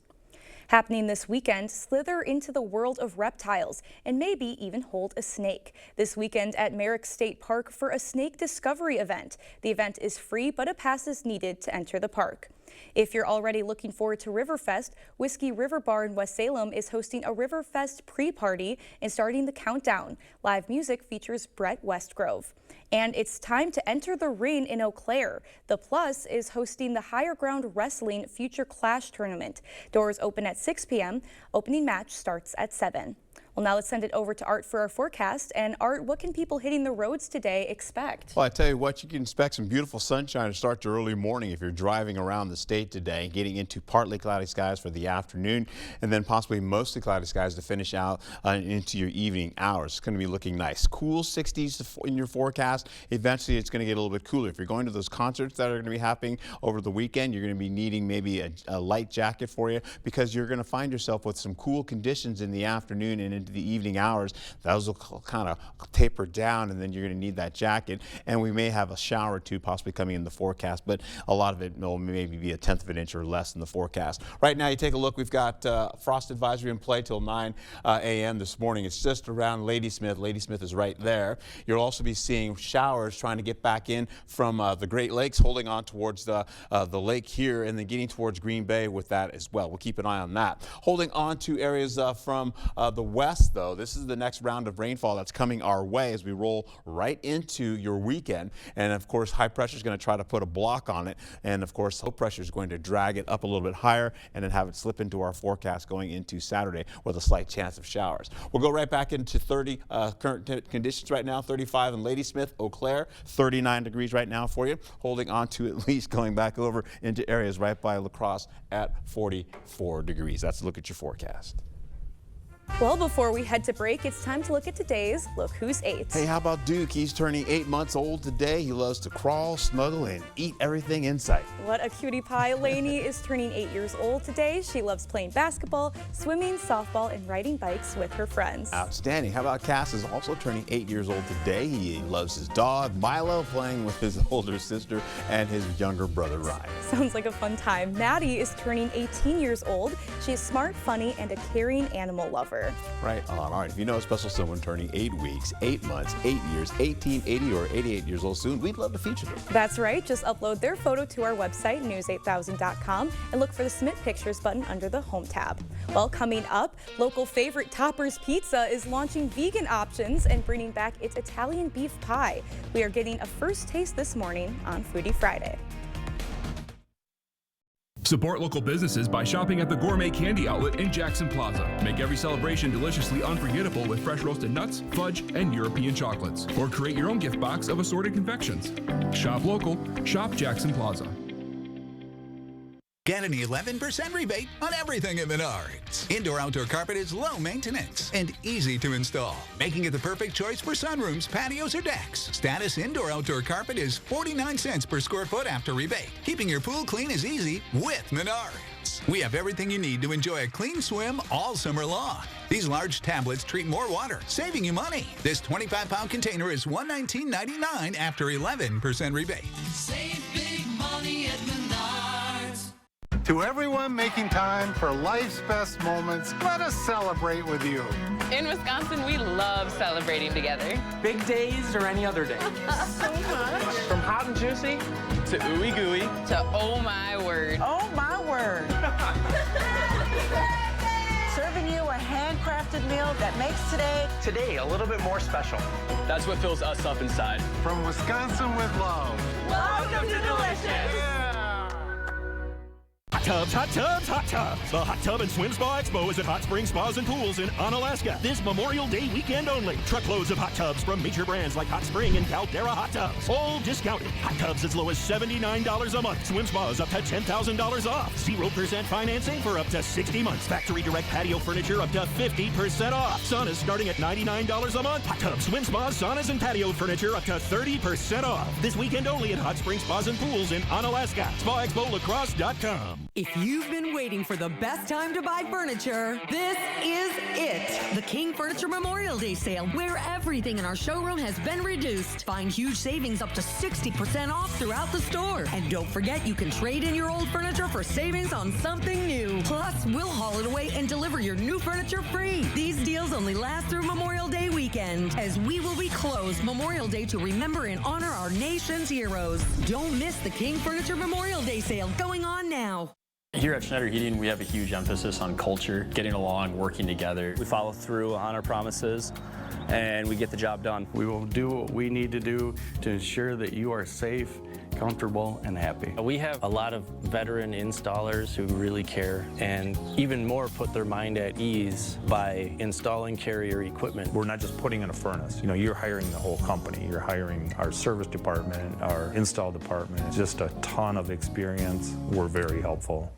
Happening this weekend, slither into the world of reptiles and maybe even hold a snake. This weekend at Merrick State Park for a snake discovery event. The event is free, but a pass is needed to enter the park. If you're already looking forward to Riverfest, Whiskey River Bar in West Salem is hosting a Riverfest pre-party and starting the countdown. Live music features Brett Westgrove. And it's time to enter the ring in Eau Claire. The Plus is hosting the Higher Ground Wrestling Future Clash Tournament. Doors open at 6 p.m. Opening match starts at 7. Well, now let's send it over to Art for our forecast. And Art, what can people hitting the roads today expect? Well, I tell you what, you can expect some beautiful sunshine to start your early morning if you're driving around the state today, getting into partly cloudy skies for the afternoon, and then possibly mostly cloudy skies to finish out into your evening hours. It's going to be looking nice. Cool 60s in your forecast. Eventually, it's going to get a little bit cooler. If you're going to those concerts that are going to be happening over the weekend, you're going to be needing maybe a light jacket for you because you're going to find yourself with some cool conditions in the afternoon and into the evening hours. Those will kind of taper down, and then you're going to need that jacket. And we may have a shower or two possibly coming in the forecast, but a lot of it will maybe be 1/10 of an inch or less in the forecast. Right now, you take a look. We've got frost advisory in play till 9 a.m. this morning. It's just around Ladysmith. Ladysmith is right there. You'll also be seeing showers trying to get back in from the Great Lakes, holding on towards the lake here, and then getting towards Green Bay with that as well. We'll keep an eye on that. Holding on to areas from the west, though. This is the next round of rainfall that's coming our way as we roll right into your weekend. And of course, high pressure is going to try to put a block on it. And of course, low pressure is going to drag it up a little bit higher and then have it slip into our forecast going into Saturday with a slight chance of showers. We'll go right back into 30 current conditions right now. 35 in Ladysmith, Eau Claire, 39 degrees right now for you. Holding on to at least going back over into areas right by La Crosse at 44 degrees. That's a look at your forecast. Well, before we head to break, it's time to look at today's Look Who's 8. Hey, how about Duke? He's turning 8 months old today. He loves to crawl, snuggle, and eat everything in sight. What a cutie pie. Lainey is turning 8 years old today. She loves playing basketball, swimming, softball, and riding bikes with her friends. Outstanding. How about Cass is also turning 8 years old today. He loves his dog, Milo, playing with his older sister and his younger brother, Ryan. Sounds like a fun time. Maddie is turning 18 years old. She is smart, funny, and a caring animal lover. Right on. All right. If you know a special someone turning 8 weeks, 8 months, 8 years, 18, 80, or 88 years old soon, we'd love to feature them. That's right. Just upload their photo to our website, news8000.com, and look for the Submit Pictures button under the Home tab. Well, coming up, local favorite Toppers Pizza is launching vegan options and bringing back its Italian beef pie. We are getting a first taste this morning on Foodie Friday. Support local businesses by shopping at the Gourmet Candy Outlet in Jackson Plaza. Make every celebration deliciously unforgettable with fresh roasted nuts, fudge, and European chocolates. Or create your own gift box of assorted confections. Shop local, shop Jackson Plaza. Get an 11% rebate on everything at Menards. Indoor-outdoor carpet is low maintenance and easy to install, making it the perfect choice for sunrooms, patios, or decks. Status indoor-outdoor carpet is 49 cents per square foot after rebate. Keeping your pool clean is easy with Menards. We have everything you need to enjoy a clean swim all summer long. These large tablets treat more water, saving you money. This 25-pound container is $119.99 after 11% rebate. Save big money at Menards. To everyone making time for life's best moments, let us celebrate with you. In Wisconsin, we love celebrating together. Big days or any other day. So much. From hot and juicy to ooey gooey to oh my word. Oh my word. Serving you a handcrafted meal that makes today a little bit more special. That's what fills us up inside. From Wisconsin with love. Welcome to Delicious. Hot tubs, hot tubs, hot tubs. The Hot Tub and Swim Spa Expo is at Hot Springs Spas and Pools in Onalaska this Memorial Day weekend only. Truckloads of hot tubs from major brands like Hot Spring and Caldera Hot Tubs. All discounted. Hot tubs as low as $79 a month. Swim spas up to $10,000 off. 0% financing for up to 60 months. Factory direct patio furniture up to 50% off. Saunas starting at $99 a month. Hot tubs, swim spas, saunas, and patio furniture up to 30% off. This weekend only at Hot Springs Spas and Pools in Onalaska. SpaExpoLaCrosse.com. If you've been waiting for the best time to buy furniture, this is it. The King Furniture Memorial Day Sale, where everything in our showroom has been reduced. Find huge savings up to 60% off throughout the store. And don't forget, you can trade in your old furniture for savings on something new. Plus, we'll haul it away and deliver your new furniture free. These deals only last through Memorial Day weekend, as we will be closed Memorial Day to remember and honor our nation's heroes. Don't miss the King Furniture Memorial Day Sale going on now. Here at Schneider Heating, we have a huge emphasis on culture, getting along, working together. We follow through on our promises, and we get the job done. We will do what we need to do to ensure that you are safe, comfortable, and happy. We have a lot of veteran installers who really care, and even more put their mind at ease by installing Carrier equipment. We're not just putting in a furnace. You know, you're hiring the whole company. You're hiring our service department, our install department. Just a ton of experience. We're very helpful.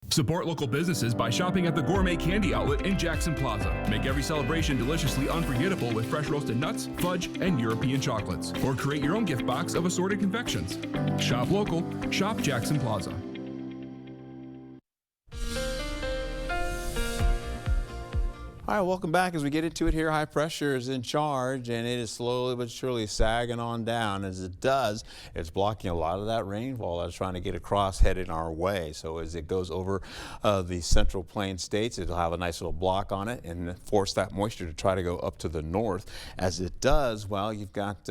Support local businesses by shopping at the Gourmet Candy Outlet in Jackson Plaza. Make every celebration deliciously unforgettable with fresh roasted nuts, fudge, and European chocolates. Or create your own gift box of assorted confections. Shop local, shop Jackson Plaza. All right, welcome back. As we get into it here, high pressure is in charge, and it is slowly but surely sagging on down. As it does, it's blocking a lot of that rainfall that's trying to get across, heading our way. So as it goes over the central plain states, it'll have a nice little block on it and force that moisture to try to go up to the north. As it does, well, you've got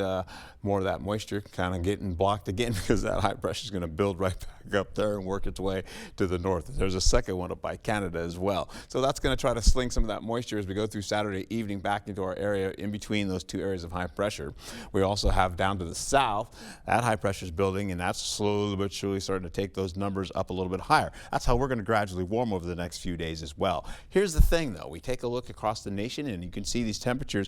more of that moisture kind of getting blocked again because that high pressure is going to build right back up there and work its way to the north. There's a second one up by Canada as well. So that's going to try to sling some of that moisture as we go through Saturday evening back into our area in between those two areas of high pressure. We also have down to the south, that high pressure is building, and that's slowly but surely starting to take those numbers up a little bit higher. That's how we're going to gradually warm over the next few days as well. Here's the thing though, we take a look across the nation and you can see these temperatures,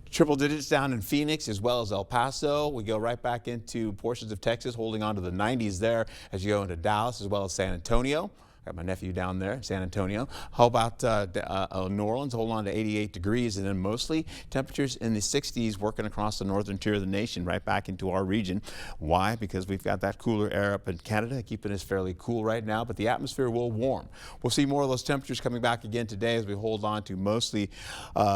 triple digits down in Phoenix as well as El Paso. We go right back into portions of Texas, holding on to the 90s there as you go into Dallas as well as San Antonio. Got my nephew down there in San Antonio. How about New Orleans, holding on to 88 degrees, and then mostly temperatures in the 60s working across the northern tier of the nation right back into our region. Why? Because we've got that cooler air up in Canada, keeping us fairly cool right now, but the atmosphere will warm. We'll see more of those temperatures coming back again today as we hold on to mostly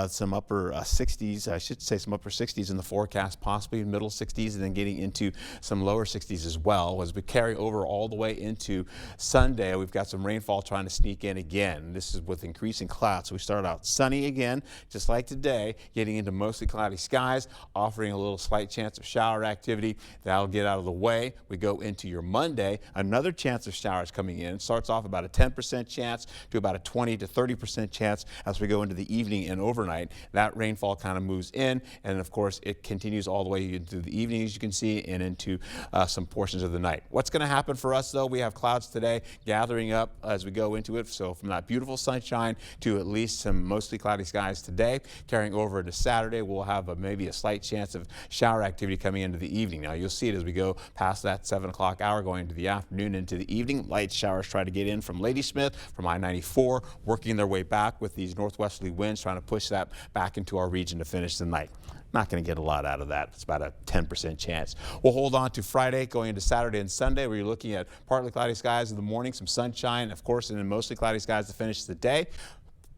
some upper 60s, I should say some upper 60s in the forecast, possibly middle 60s, and then getting into some lower 60s as well. As we carry over all the way into Sunday, we've got some rainfall trying to sneak in again. This is with increasing clouds. So we start out sunny again, just like today, getting into mostly cloudy skies, offering a little slight chance of shower activity. That'll get out of the way. We go into your Monday, another chance of showers coming in. It starts off about a 10% chance to about a 20 to 30% chance as we go into the evening and overnight. That rainfall kind of moves in, and of course it continues all the way into the evening, as you can see, and into some portions of the night. What's going to happen for us though? We have clouds today gathering up as we go into it. So from that beautiful sunshine to at least some mostly cloudy skies today, carrying over into Saturday, we'll have maybe a slight chance of shower activity coming into the evening. Now you'll see it as we go past that 7 o'clock hour, going into the afternoon, into the evening. Light showers try to get in from Ladysmith, from I-94, working their way back with these northwesterly winds, trying to push that back into our region to finish the night. Not going to get a lot out of that. It's about a 10% chance. We'll hold on to Friday, going into Saturday and Sunday, where you're looking at partly cloudy skies in the morning, some sunshine, of course, and then mostly cloudy skies to finish the day.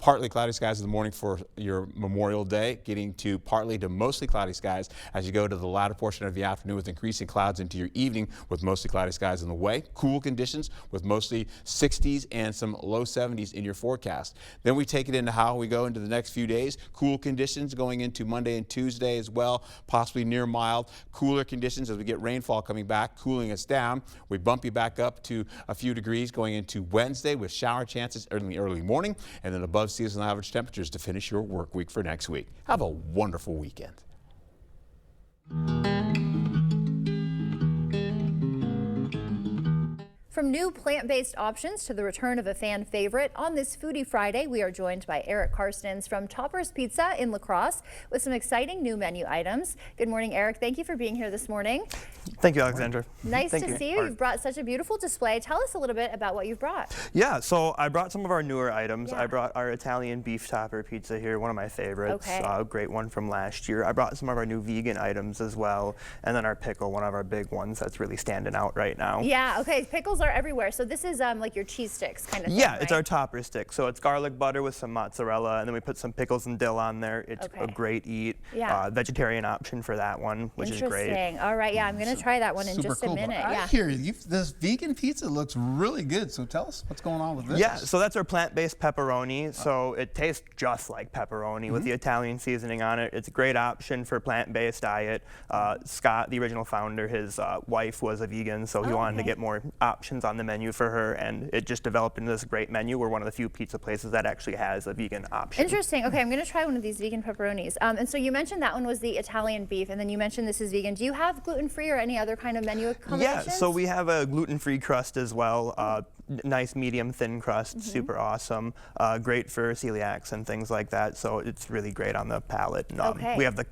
partly cloudy skies in the morning for your Memorial Day, getting to partly to mostly cloudy skies as you go to the latter portion of the afternoon with increasing clouds into your evening with mostly cloudy skies in the way. Cool conditions with mostly 60s and some low 70s in your forecast. Then we take it into how we go into the next few days. Cool conditions going into Monday and Tuesday as well, possibly near mild. Cooler conditions as we get rainfall coming back, cooling us down. We bump you back up to a few degrees going into Wednesday with shower chances early morning, and then above seasonal average temperatures to finish your work week for next week. Have a wonderful weekend. From new plant-based options to the return of a fan favorite, on this Foodie Friday, we are joined by Eric Karstens from Topper's Pizza in La Crosse with some exciting new menu items. Good morning, Eric. Thank you for being here this morning. Thank you, Alexandra. Nice to see you. You've brought such a beautiful display. Tell us a little bit about what you've brought. Yeah, so I brought some of our newer items. I brought our Italian beef topper pizza here, one of my favorites. Okay. A great one from last year. I brought some of our new vegan items as well, and then our pickle, one of our big ones that's really standing out right now. Yeah, okay, pickles are everywhere. So this is like your cheese sticks kind of thing, Yeah, it's right? our topper stick. So it's garlic butter with some mozzarella, and then we put some pickles and dill on there. It's a great eat. Yeah. Vegetarian option for that one, which is great. Interesting. All right, yeah, I'm going to try that one in just a minute. I hear you. This vegan pizza looks really good. So tell us what's going on with this. Yeah, so that's our plant-based pepperoni. So it tastes just like pepperoni with the Italian seasoning on it. It's a great option for plant-based diet. Scott, the original founder, his wife was a vegan, so he wanted to get more options on the menu for her, and it just developed into this great menu. We're one of the few pizza places that actually has a vegan option. Interesting. Okay, I'm going to try one of these vegan pepperonis. And so you mentioned that one was the Italian beef, and then you mentioned this is vegan. Do you have gluten-free or any other kind of menu accommodations? Yeah, so we have a gluten-free crust as well. Nice medium thin crust, super awesome. Great for celiacs and things like that. So it's really great on the palate. And, we have the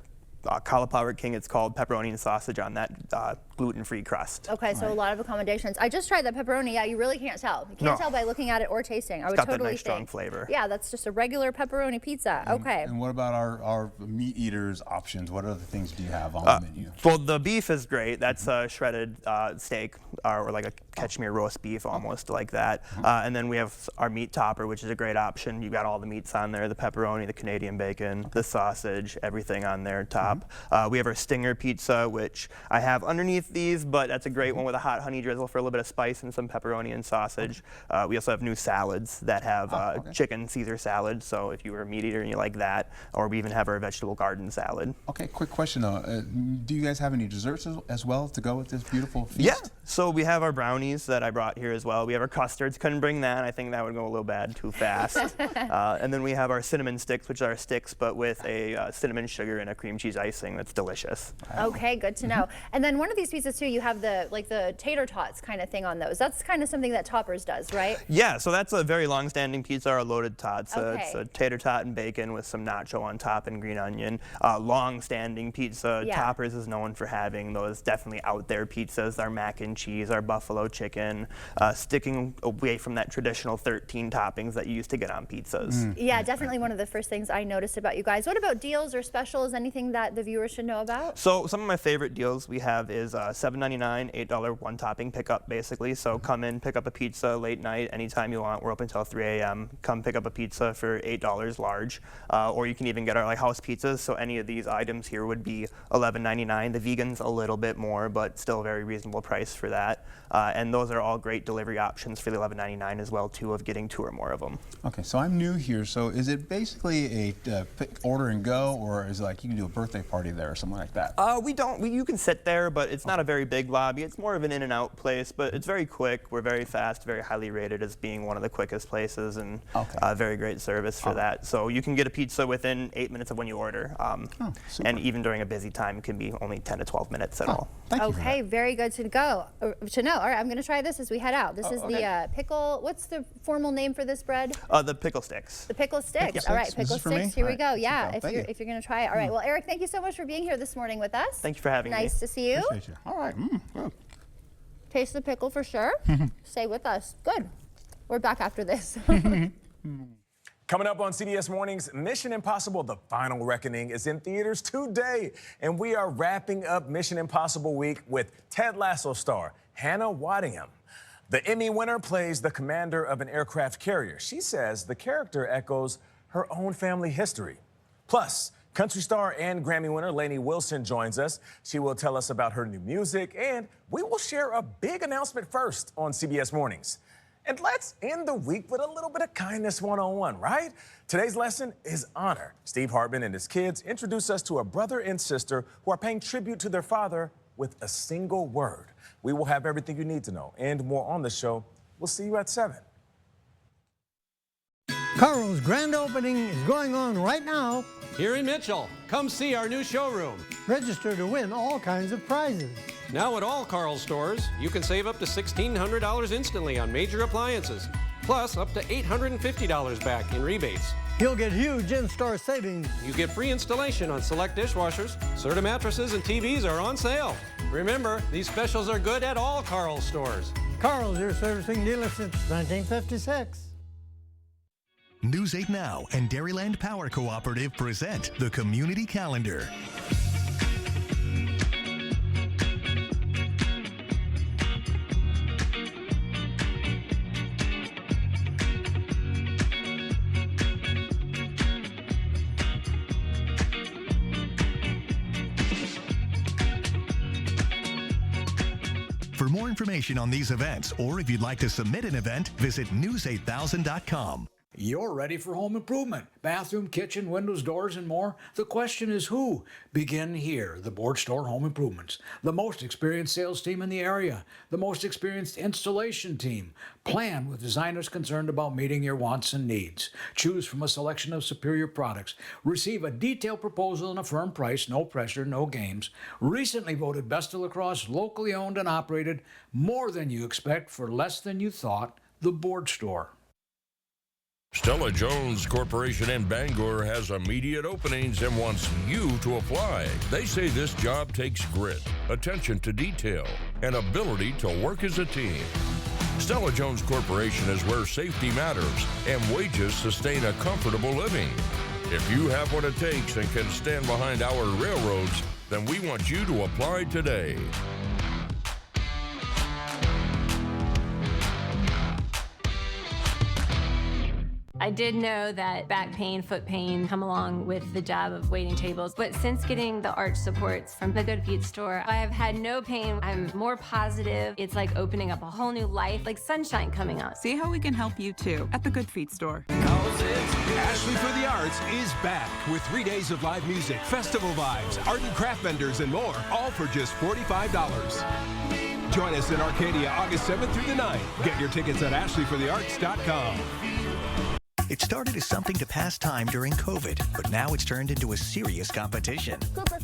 Cauliflower King, it's called, pepperoni and sausage on that gluten-free crust. Okay, so a lot of accommodations. I just tried that pepperoni. Yeah, you really can't tell. You can't tell by looking at it or tasting. I would It's got totally that nice strong think. flavor. Yeah, that's just a regular pepperoni pizza. Okay. And what about our meat eaters options? What other things do you have on the menu? Well, the beef is great. That's a shredded steak, or like a cashmere roast beef, almost like that. And then we have our meat topper, which is a great option. You've got all the meats on there, the pepperoni, the Canadian bacon, the sausage, everything on there top. We have our stinger pizza, which I have underneath these, but that's a great one with a hot honey drizzle for a little bit of spice and some pepperoni and sausage. We also have new salads that have chicken Caesar salad, so if you were a meat eater and you like that, or we even have our vegetable garden salad. Okay, quick question though. Do you guys have any desserts as well to go with this beautiful feast? Yeah, so we have our brownies that I brought here as well. We have our custards, couldn't bring that. I think that would go a little bad too fast. And then we have our cinnamon sticks, which are sticks, but with a cinnamon sugar and a cream cheese icing that's delicious. Okay, good to know. And then one of these pizzas too, you have the tater tots kind of thing on those. That's kind of something that Toppers does, right? Yeah, so that's a very long-standing pizza, our loaded tots. Okay. It's a tater tot and bacon with some nacho on top and green onion. Long-standing pizza. Yeah. Toppers is known for having those definitely out there pizzas, our mac and cheese, our buffalo chicken, sticking away from that traditional 13 toppings that you used to get on pizzas. Yeah, definitely one of the first things I noticed about you guys. What about deals or specials? Anything that the viewers should know about? So some of my favorite deals we have is $7.99, $8 one topping pickup basically. So come in, pick up a pizza late night, anytime you want. We're open until 3 a.m. Come pick up a pizza for $8 large. Or you can even get our house pizzas. So any of these items here would be $11.99. The vegan's a little bit more, but still a very reasonable price for that. And those are all great delivery options for the $11.99 as well too, of getting 2 or more of them. Okay, so I'm new here. So is it basically a order and go, or is it like you can do a birthday party there or something like that? You can sit there, but it's not a very big lobby. It's more of an in-and-out place, but it's very quick. We're very fast, very highly rated as being one of the quickest places, and very great service for that. So you can get a pizza within 8 minutes of when you order, and even during a busy time, it can be only 10 to 12 minutes at all. Okay, very good to know. All right, I'm going to try this as we head out. This is the pickle. What's the formal name for this bread? The pickle sticks. The pickle sticks. All right, pickle sticks. Here we go. Yeah, if you're going to try it. All right. Well, Eric, thank you so much for being here this morning with us. Thank you for having me. Nice to see you. Appreciate you. All right. Taste the pickle for sure. Stay with us. Good. We're back after this. Coming up on CBS Mornings, Mission Impossible: The Final Reckoning is in theaters today. And we are wrapping up Mission Impossible week with Ted Lasso star Hannah Waddingham. The Emmy winner plays the commander of an aircraft carrier. She says the character echoes her own family history. Plus, country star and Grammy winner Lainey Wilson joins us. She will tell us about her new music, and we will share a big announcement first on CBS Mornings. And let's end the week with a little bit of kindness 101, right? Today's lesson is honor. Steve Hartman and his kids introduce us to a brother and sister who are paying tribute to their father with a single word. We will have everything you need to know and more on the show. We'll see you at 7. Carl's grand opening is going on right now. Here in Mitchell. Come see our new showroom. Register to win all kinds of prizes. Now at all Carl's stores, you can save up to $1,600 instantly on major appliances, plus up to $850 back in rebates. You'll get huge in-store savings. You get free installation on select dishwashers. Serta mattresses and TVs are on sale. Remember, these specials are good at all Carl's stores. Carl's, your servicing dealer since 1956. News 8 Now and Dairyland Power Cooperative present the Community Calendar. For more information on these events, or if you'd like to submit an event, visit news8000.com. You're ready for home improvement. Bathroom, kitchen, windows, doors, and more. The question is who? Begin here. The Board Store Home Improvements. The most experienced sales team in the area. The most experienced installation team. Plan with designers concerned about meeting your wants and needs. Choose from a selection of superior products. Receive a detailed proposal and a firm price. No pressure, no games. Recently voted Best of La Crosse, locally owned and operated. More than you expect for less than you thought. The Board Store. Stella Jones Corporation in Bangor has immediate openings and wants you to apply. They say this job takes grit, attention to detail, and ability to work as a team. Stella Jones Corporation is where safety matters and wages sustain a comfortable living. If you have what it takes and can stand behind our railroads, then we want you to apply today. I did know that back pain, foot pain come along with the job of waiting tables, but since getting the arch supports from the Good Feet store, I have had no pain. I'm more positive. It's like opening up a whole new life, like sunshine coming out. See how we can help you too at the Good Feet store. Ashley for the Arts is back with 3 days of live music, festival vibes, art and craft vendors, and more, all for just $45. Join us in Arcadia August 7th through the 9th. Get your tickets at ashleyforthearts.com. It started as something to pass time during COVID, but now it's turned into a serious competition. Cooper,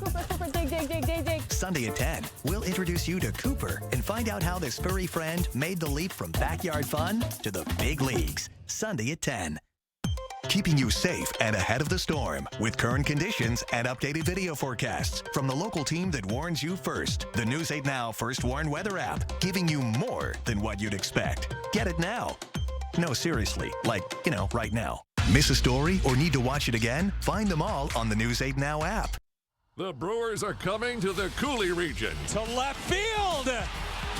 dig, dig, dig, dig, dig. Sunday at 10, we'll introduce you to Cooper and find out how this furry friend made the leap from backyard fun to the big leagues. Sunday at 10. Keeping you safe and ahead of the storm with current conditions and updated video forecasts from the local team that warns you first. The News 8 Now First Warn Weather app, giving you more than what you'd expect. Get it now. No, seriously, like, right now. Miss a story or need to watch it again? Find them all on the News 8 Now app. The Brewers are coming to the Cooley region. To left field.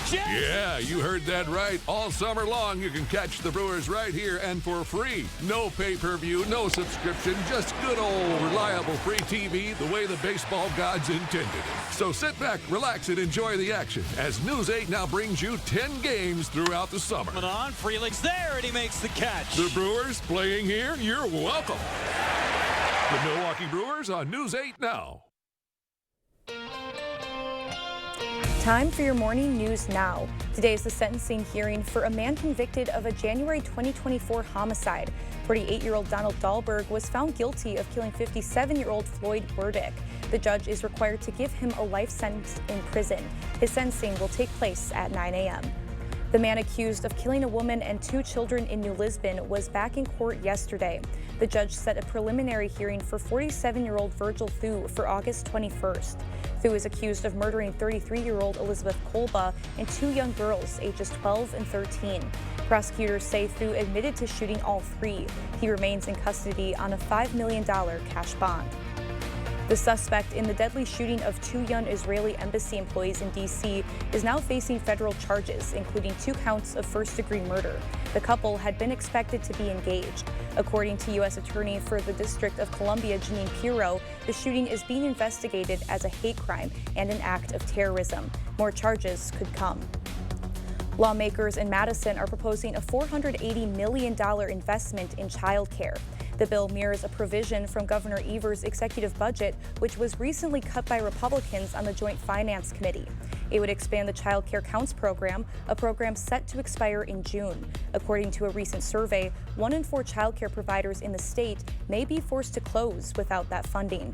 Yeah, you heard that right. All summer long, you can catch the Brewers right here and for free. No pay-per-view, no subscription, just good old reliable free TV the way the baseball gods intended it. So sit back, relax, and enjoy the action as News 8 now brings you 10 games throughout the summer. On, Frelick's there, and he makes the catch. The Brewers playing here, you're welcome. The Milwaukee Brewers on News 8 Now. Time for your morning news now. Today is the sentencing hearing for a man convicted of a January 2024 homicide. 48-year-old Donald Dahlberg was found guilty of killing 57-year-old Floyd Burdick. The judge is required to give him a life sentence in prison. His sentencing will take place at 9 a.m. The man accused of killing a woman and 2 children in New Lisbon was back in court yesterday. The judge set a preliminary hearing for 47-year-old Virgil Thu for August 21st. Thu is accused of murdering 33-year-old Elizabeth Kolba and 2 young girls, ages 12 and 13. Prosecutors say Thu admitted to shooting all 3. He remains in custody on a $5 million cash bond. The suspect in the deadly shooting of 2 young Israeli embassy employees in D.C. is now facing federal charges, including 2 counts of first-degree murder. The The couple had been expected to be engaged. According to U.S. Attorney for the District of Columbia, Janine Pirro, the shooting is being investigated as a hate crime and an act of terrorism. More charges could come. Lawmakers in Madison are proposing a $480 million investment in childcare. The bill mirrors a provision from Governor Evers' executive budget, which was recently cut by Republicans on the Joint Finance Committee. It would expand the Child Care Counts program, a program set to expire in June. According to a recent survey, 1 in 4 child care providers in the state may be forced to close without that funding.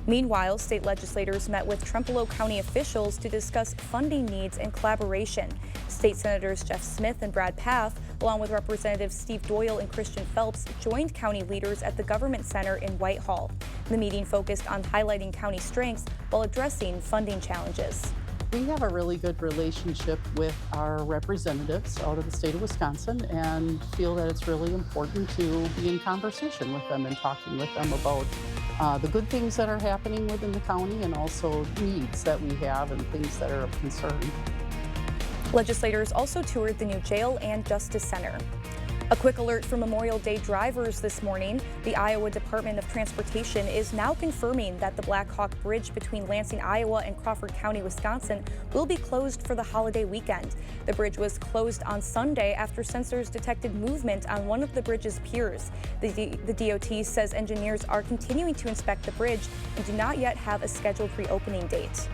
Meanwhile, state legislators met with Trempealeau County officials to discuss funding needs and collaboration. State Senators Jeff Smith and Brad Pfaff, along with Representatives Steve Doyle and Christian Phelps, joined county leaders at the Government Center in Whitehall. The meeting focused on highlighting county strengths while addressing funding challenges. We have a really good relationship with our representatives out of the state of Wisconsin and feel that it's really important to be in conversation with them and talking with them about the good things that are happening within the county and also needs that we have and things that are of concern. Legislators also toured the new jail and Justice Center. A quick alert for Memorial Day drivers this morning. The Iowa Department of Transportation is now confirming that the Black Hawk Bridge between Lansing, Iowa and Crawford County, Wisconsin will be closed for the holiday weekend. The bridge was closed on Sunday after sensors detected movement on one of the bridge's piers. The DOT says engineers are continuing to inspect the bridge and do not yet have a scheduled reopening date.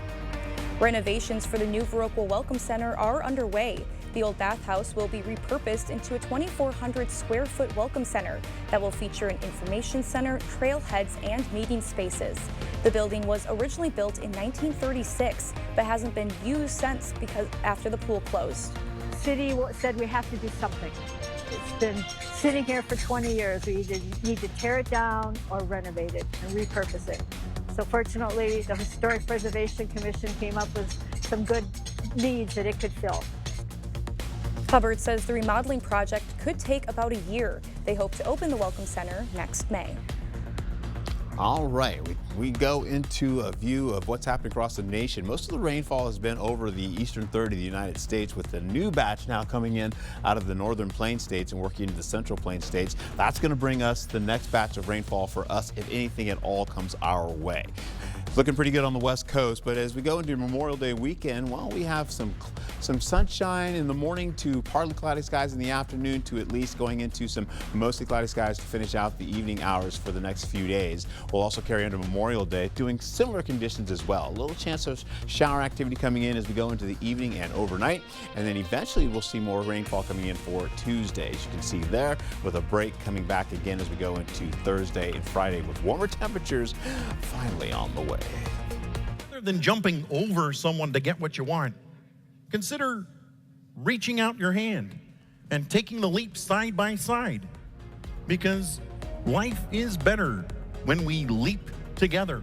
Renovations for the new Viroqua Welcome Center are underway. The old bathhouse will be repurposed into a 2,400 square foot welcome center that will feature an information center, trailheads, and meeting spaces. The building was originally built in 1936, but hasn't been used since because after the pool closed. City said we have to do something. It's been sitting here for 20 years. We either need to tear it down or renovate it and repurpose it. So fortunately, the Historic Preservation Commission came up with some good needs that it could fill. Hubbard says the remodeling project could take about a year. They hope to open the Welcome Center next May. All right, we go into a view of what's happening across the nation. Most of the rainfall has been over the eastern third of the United States, with the new batch now coming in out of the northern plain states and working into the central plain states. That's going to bring us the next batch of rainfall for us, if anything at all comes our way. Looking pretty good on the West Coast, but as we go into Memorial Day weekend, well, we have some sunshine in the morning to partly cloudy skies in the afternoon to at least going into some mostly cloudy skies to finish out the evening hours for the next few days. We'll also carry into Memorial Day, doing similar conditions as well. A little chance of shower activity coming in as we go into the evening and overnight, and then eventually we'll see more rainfall coming in for Tuesday. As you can see there, with a break coming back again as we go into Thursday and Friday with warmer temperatures finally on the way. Rather than jumping over someone to get what you want, consider reaching out your hand and taking the leap side by side, because life is better when we leap together.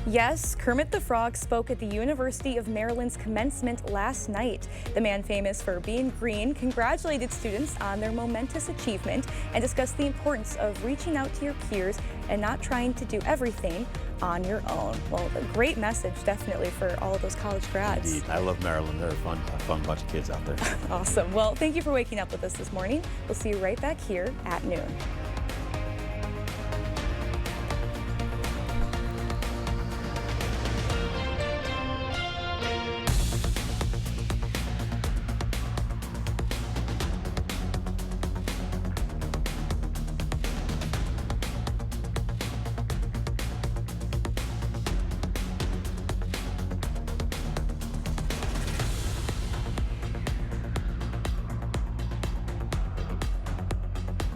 Yes, Kermit the Frog spoke at the University of Maryland's commencement last night. The man famous for being green congratulated students on their momentous achievement and discussed the importance of reaching out to your peers and not trying to do everything on your own. Well, a great message definitely for all of those college grads. Indeed. I love Maryland. They're a fun bunch of kids out there. Awesome. Well, thank you for waking up with us this morning. We'll see you right back here at noon.